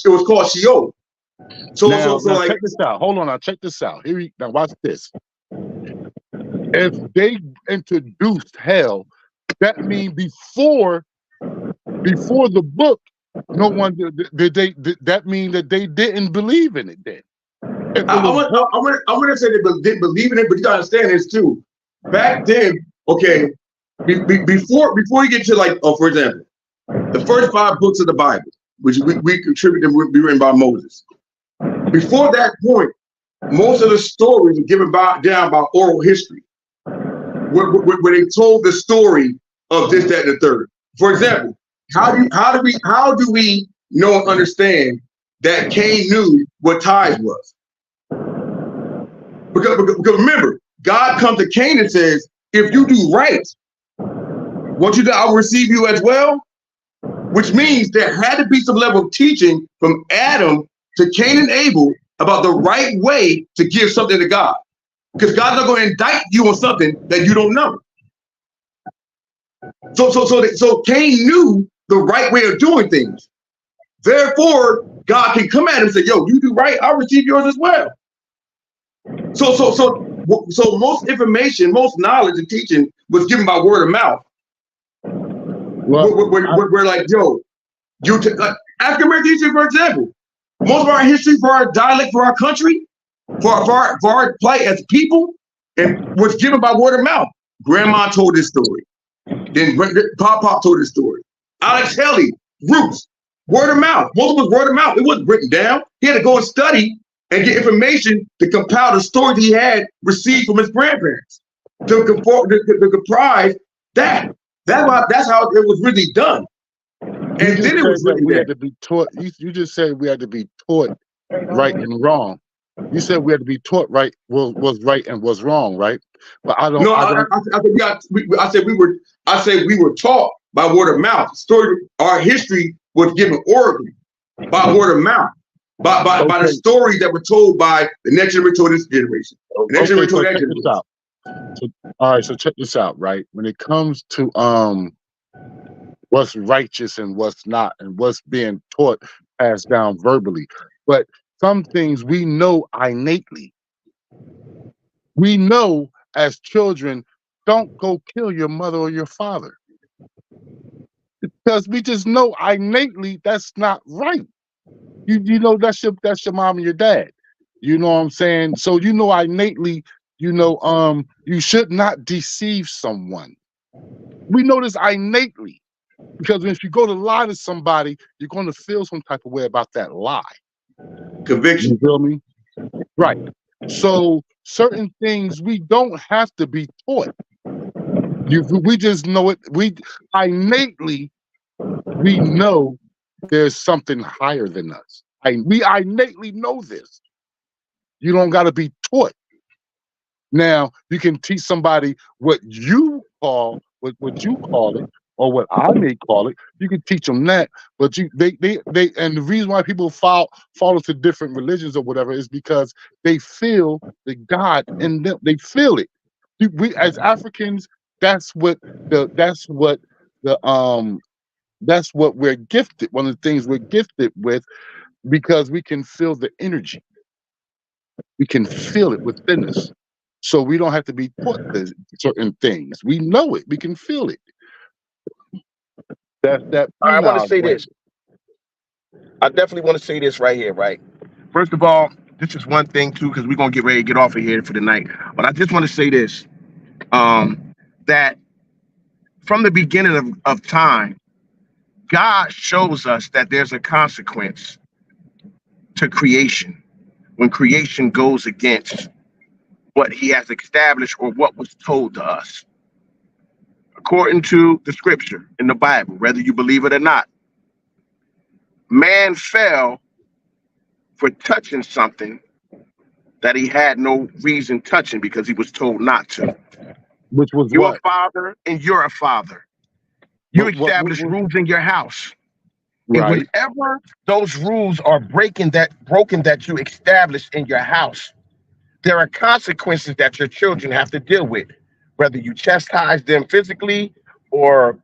was called Sheol. Now, check this out. Hold on, check this out. Now watch this. If they introduced hell, that means before the book, no one did they. That mean that they didn't believe in it then. I want to say they didn't believe in it, but you gotta understand this too. Back then, okay, before you get to for example, the first 5 books of the Bible, which we contribute to be written by Moses. Before that point, most of the stories were given down by oral history, where they told the story of this, that, and the third. For example, how do we know and understand that Cain knew what tithes was? Because remember, God comes to Cain and says, if you do right, won't you know I will receive you as well? Which means there had to be some level of teaching from Adam to Cain and Abel about the right way to give something to God. Because God's not going to indict you on something that you don't know. So Cain knew the right way of doing things. Therefore, God can come at him and say, yo, you do right, I'll receive yours as well. So most information, most knowledge and teaching was given by word of mouth. We're like, yo, African American history, for example, most of our history, for our dialect, for our country, for our plight as people, and was given by word of mouth. Grandma told this story. Then Pop told this story. Alex Haley, Roots, word of mouth. Most of it was word of mouth. It wasn't written down. He had to go and study and get information to compile the stories he had received from his grandparents. to comprise that. That's how it was really done. And then it was really we had to be taught. You just said we had to be taught right and wrong. You said we had to be taught right was right and was wrong, right? But I don't. No, I said we were taught by word of mouth. Our history was given orally by word of mouth, by the stories that were told by the next generation to this generation. The next generation to that generation. All right, so check this out, right? When it comes to what's righteous and what's not, and what's being taught, passed down verbally, but some things we know innately. We know as children, don't go kill your mother or your father, because we just know innately that's not right. You know that's your mom and your dad. You know what I'm saying? So you know innately, you should not deceive someone. We know this innately, because if you go to lie to somebody, you're going to feel some type of way about that lie. Conviction. You feel me? Right. So certain things we don't have to be taught. We just know it. We innately know there's something higher than us. We innately know this. You don't got to be taught. Now you can teach somebody what you call it, or what I may call it. You can teach them that, but they and the reason why people fall into different religions or whatever is because they feel the God in them. They feel it. We as Africans, that's what we're gifted. One of the things we're gifted with, because we can feel the energy. We can feel it within us. So we don't have to be taught certain things. We know it. We can feel it. I want to say this. I definitely want to say this right here, right? First of all, this is one thing too, because we're gonna get ready to get off of here for the night. But I just want to say this: that from the beginning of time, God shows us that there's a consequence to creation when creation goes against what He has established or what was told to us. According to the scripture in the Bible, whether you believe it or not, man fell for touching something that he had no reason touching because he was told not to. Which was You're what? a father and you're a father. You establish rules in your house. Right. And whenever those rules are broken that you established in your house, there are consequences that your children have to deal with, whether you chastise them physically or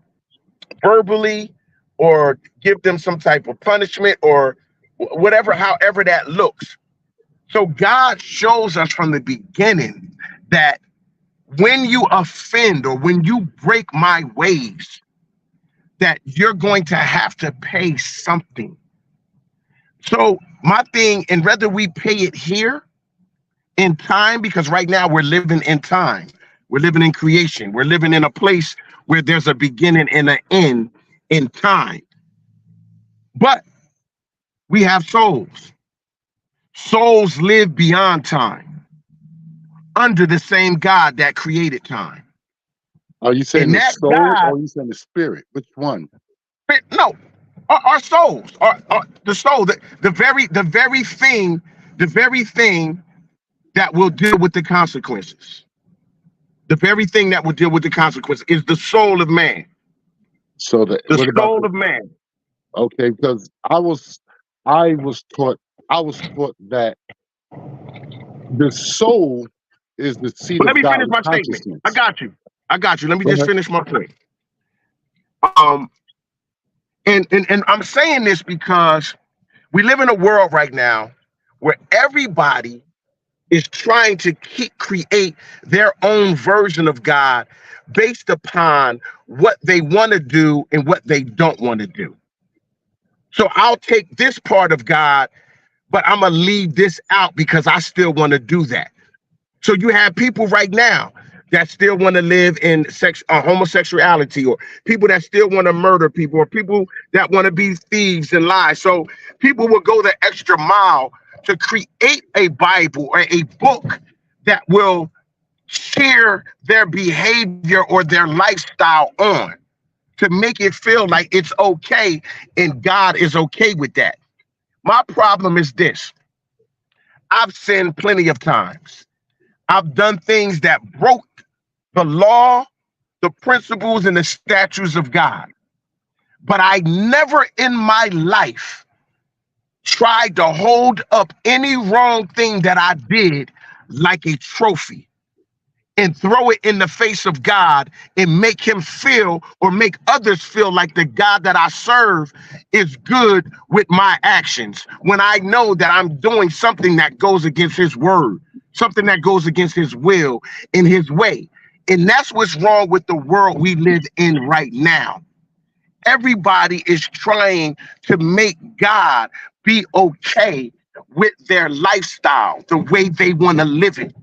verbally, or give them some type of punishment or whatever, however that looks. So God shows us from the beginning that when you offend or when you break my ways, that you're going to have to pay something. So my thing, and whether we pay it here in time, because right now we're living in time, we're living in creation, we're living in a place where there's a beginning and an end in time. But we have souls. Souls live beyond time, under the same God that created time. Are you saying the soul or are you saying the spirit? Which one? No, our souls, the soul, the very thing that will deal with the consequences. The very thing that will deal with the consequences is the soul of man. So the soul of man. Okay, because I was taught that the soul is the seat of God. Let me finish my statement. I got you. Let me just finish my point. And I'm saying this because we live in a world right now where everybody is trying to create their own version of God based upon what they want to do and what they don't want to do. So I'll take this part of God, but I'm going to leave this out because I still want to do that. So you have people right now that still want to live in homosexuality, or people that still want to murder people, or people that want to be thieves and lie. So people will go the extra mile to create a Bible or a book that will cheer their behavior or their lifestyle on to make it feel like it's okay and God is okay with that. My problem is this. I've sinned plenty of times. I've done things that broke the law, the principles, and the statutes of God. But I never in my life tried to hold up any wrong thing that I did like a trophy and throw it in the face of God and make him feel or make others feel like the God that I serve is good with my actions when I know that I'm doing something that goes against his word, something that goes against his will and his way. And that's what's wrong with the world we live in right now. Everybody is trying to make God be okay with their lifestyle, the way they want to live it.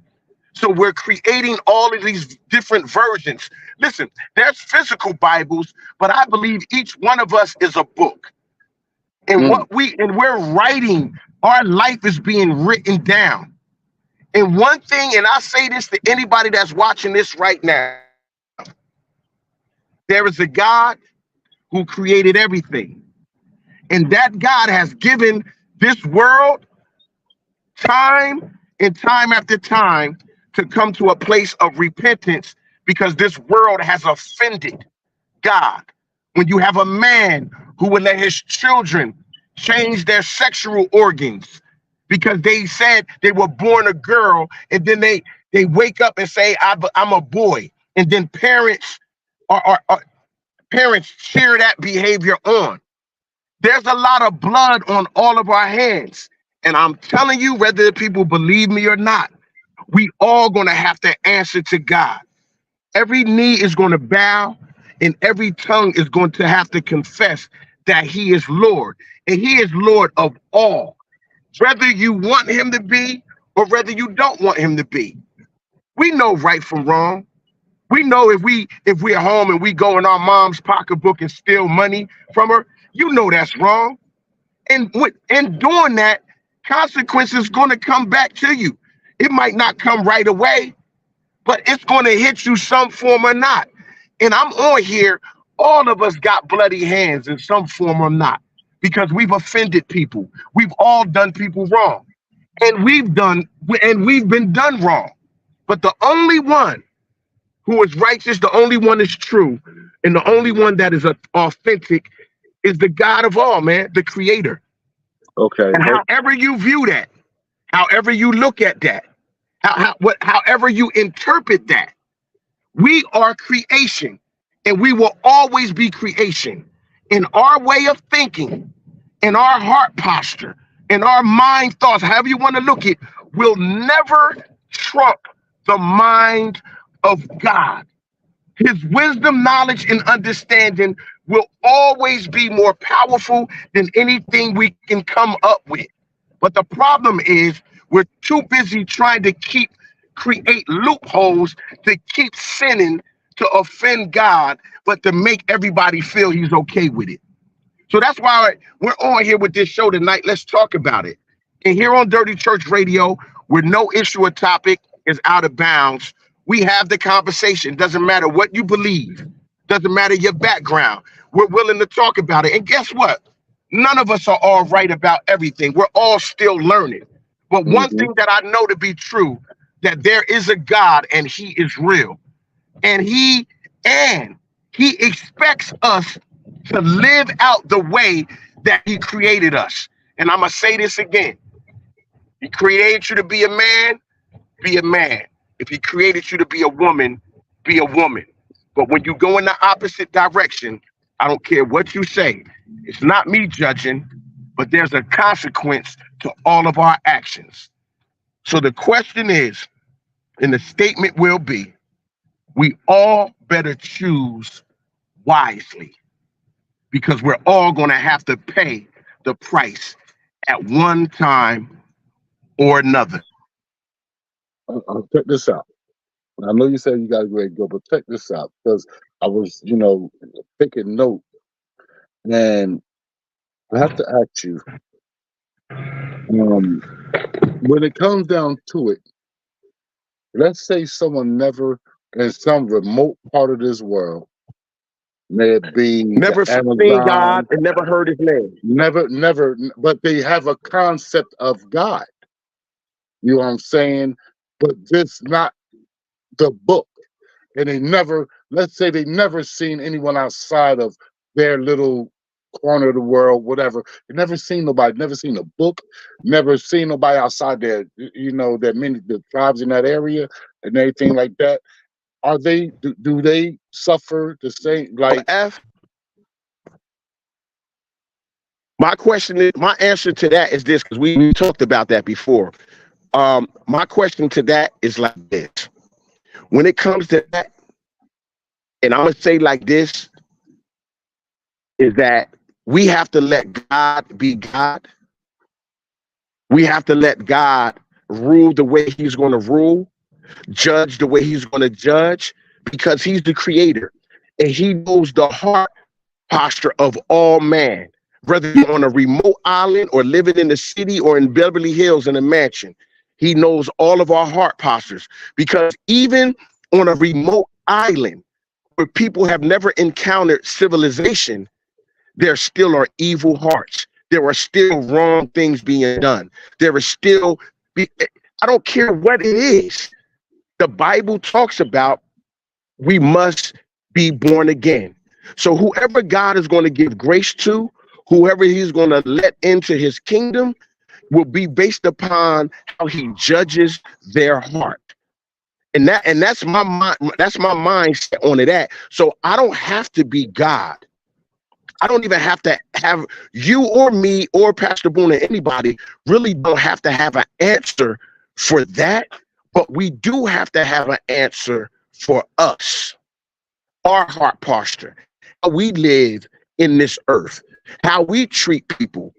So we're creating all of these different versions. Listen, there's physical Bibles, but I believe each one of us is a book. And we're writing, our life is being written down. And one thing, and I say this to anybody that's watching this right now, there is a God who created everything. And that God has given this world time and time after time to come to a place of repentance because this world has offended God. When you have a man who would let his children change their sexual organs because they said they were born a girl, and then they wake up and say, I'm a boy. And then parents parents cheer that behavior on. There's a lot of blood on all of our hands. And I'm telling you, whether people believe me or not, we all going to have to answer to God. Every knee is going to bow and every tongue is going to have to confess that he is Lord. And he is Lord of all, whether you want him to be or whether you don't want him to be. We know right from wrong. We know if we're home and we go in our mom's pocketbook and steal money from her, you know that's wrong. And in doing that, consequences going to come back to you. It might not come right away, but it's going to hit you some form or not. And I'm on here. All of us got bloody hands in some form or not because we've offended people. We've all done people wrong, and we've been done wrong. But the only one who is righteous, the only one is true, and the only one that is authentic is the God of all, man, the creator. Okay. And however you view that, however you look at that, however you interpret that, we are creation, and we will always be creation. In our way of thinking, in our heart posture, in our mind thoughts, however you want to look at, will never trump the mind of God. His wisdom, knowledge, and understanding will always be more powerful than anything we can come up with. But the problem is we're too busy trying to create loopholes to keep sinning to offend God, but to make everybody feel he's okay with it. So that's why we're on here with this show tonight. Let's talk about it. And here on Dirty Church Radio, where no issue or topic is out of bounds, we have the conversation. Doesn't matter what you believe. Doesn't matter your background. We're willing to talk about it. And guess what? None of us are all right about everything. We're all still learning. But one thing that I know to be true, that there is a God and he is real. And he expects us to live out the way that he created us. And I'm going to say this again. He created you to be a man, be a man. If he created you to be a woman, be a woman. But when you go in the opposite direction, I don't care what you say. It's not me judging, but there's a consequence to all of our actions. So the question is, and the statement will be, we all better choose wisely, because we're all going to have to pay the price at one time or another. Check this out. I know you said you got to go ahead and go, but check this out, because I was, taking note, and I have to ask you, when it comes down to it, let's say someone never, in some remote part of this world, may it be the Never seen God Amazon, and never heard his name. never, but they have a concept of God. You know what I'm saying? But this not the book. And they never, let's say they never seen anyone outside of their little corner of the world, whatever. They never seen nobody, never seen a book, never seen nobody outside their, their many the tribes in that area and everything like that. Are they do they suffer the same like F. My question is, my answer to that is this, because we talked about that before. My question to that is like this. When it comes to that, and I'm gonna say like this, is that we have to let God be God. We have to let God rule the way he's going to rule, judge the way he's going to judge, because he's the creator and he knows the heart posture of all man, whether you're on a remote island or living in the city or in Beverly Hills in a mansion. He knows all of our heart postures, because even on a remote island where people have never encountered civilization, there still are evil hearts. There are still wrong things being done. There is still, I don't care what it is. The Bible talks about we must be born again. So whoever God is going to give grace to, whoever he's going to let into his kingdom, will be based upon how he judges their heart. And that's my mind, that's my mindset on it. So I don't have to be God. I don't even have to have you or me or Pastor Boone or anybody really don't have to have an answer for that. But we do have to have an answer for us, our heart posture, how we live in this earth, how we treat people,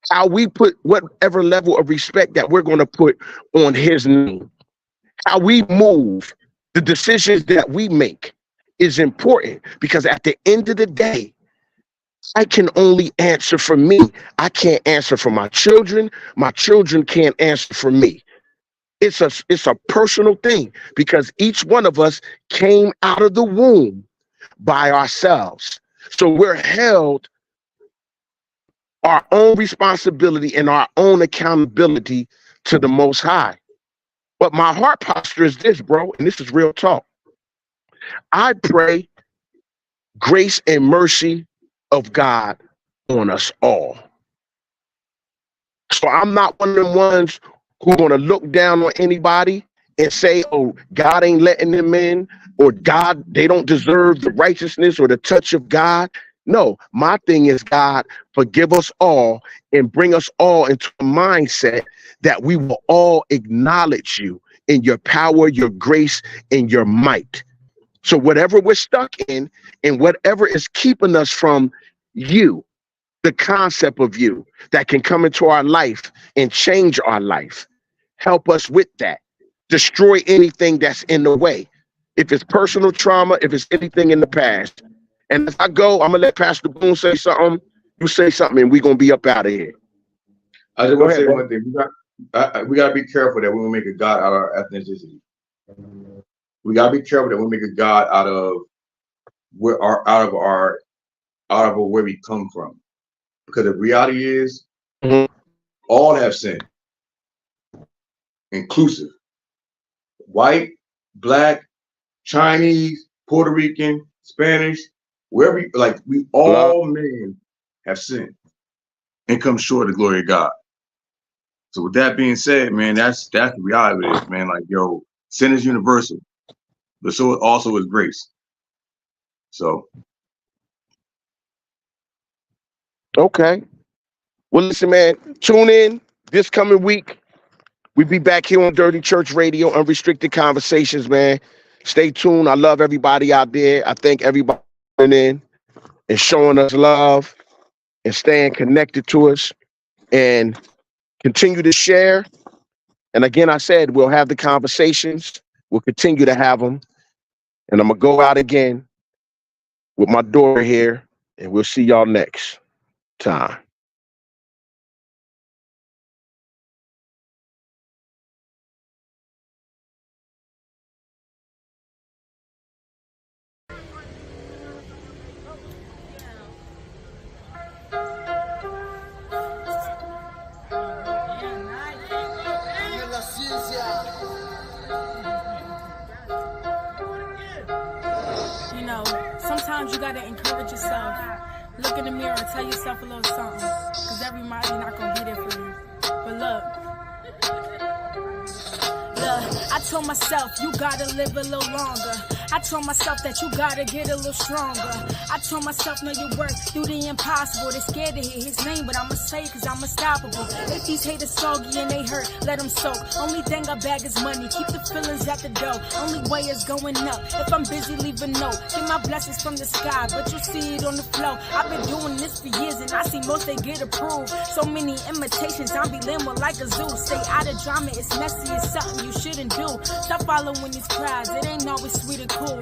how we put whatever level of respect that we're going to put on his name, how we move, the decisions that we make is important, because at the end of the day, I can only answer for me. I can't answer for my children. My children can't answer for me. It's a personal thing, because each one of us came out of the womb by ourselves. So we're held our own responsibility and our own accountability to the Most High. But my heart posture is this, bro, and this is real talk. I pray grace and mercy of God on us all. So I'm not one of them ones who are going to look down on anybody and say, oh, God ain't letting them in, or God, they don't deserve the righteousness or the touch of God. No, my thing is, God, forgive us all and bring us all into a mindset that we will all acknowledge you in your power, your grace, and your might. So whatever we're stuck in and whatever is keeping us from you, the concept of you that can come into our life and change our life, help us with that. Destroy anything that's in the way. If it's personal trauma, if it's anything in the past. And as I go, I'm going to let Pastor Boone say something. You say something and we're going to be up out of here. I just want to say one thing. We got to be careful that we don't make a God out of our ethnicity. We got to be careful that we make a God out of where we come from. Because the reality is, all have sinned, inclusive. White, black, Chinese, Puerto Rican, Spanish, wherever, we all men have sinned and come short of the glory of God. So with that being said, man, that's the reality of it, man. Like, yo, sin is universal, but so also is grace. So. Okay. Well, listen, man, tune in this coming week. We'll be back here on Dirty Church Radio, Unrestricted Conversations, man. Stay tuned. I love everybody out there. I thank everybody in and showing us love and staying connected to us, and continue to share. And again, I said, we'll have the conversations. We'll continue to have them. And I'm going to go out again with my daughter here, and we'll see y'all next time. Sometimes you gotta encourage yourself. Look in the mirror and tell yourself a little something. Cause everybody not gonna be there for you. But look, I told myself you gotta live a little longer. I told myself that you gotta get a little stronger. I told myself know your worth, do the impossible. They scared to hear his name, but I'ma say cause I'm unstoppable. If these haters soggy and they hurt, let them soak. Only thing I bag is money, keep the feelings at the door. Only way is going up. If I'm busy, leave a note. Get my blessings from the sky, but you see it on the flow. I've been doing this for years and I see most they get approved. So many imitations, I'm be limbo like a zoo. Stay out of drama, it's messy, it's something you shouldn't do. Stop following these crowds, it ain't always sweet and cool.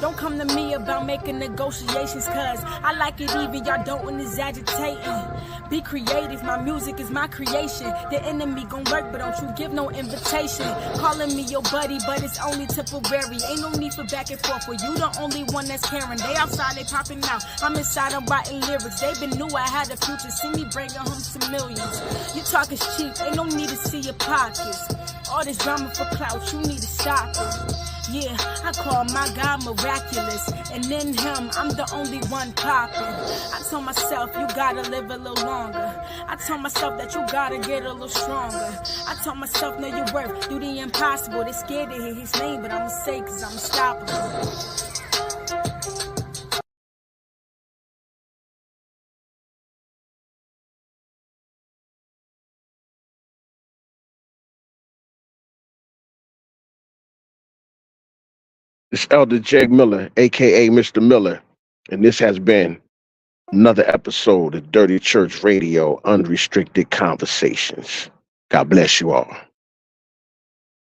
Don't come to me about making negotiations, cause I like it even, y'all don't when it's agitating. Be creative, my music is my creation. The enemy gon' work, but don't you give no invitation. Calling me your buddy, but it's only temporary. Ain't no need for back and forth, for you the only one that's caring. They outside, they popping out, I'm inside, I'm writing lyrics. They been knew I had a future, see me bringing home some millions. You talk is cheap, ain't no need to see your pockets. All this drama for clout, you need to stop it. Yeah, I call my God miraculous, and in him, I'm the only one popping. I told myself, you gotta live a little longer. I told myself that you gotta get a little stronger. I told myself, know your worth, do the impossible. They scared to hear his name, but I'ma say cause I'm unstoppable. It's Elder J. Miller, aka Mr. Miller, and this has been another episode of Dirty Church Radio Unrestricted Conversations. God bless you all.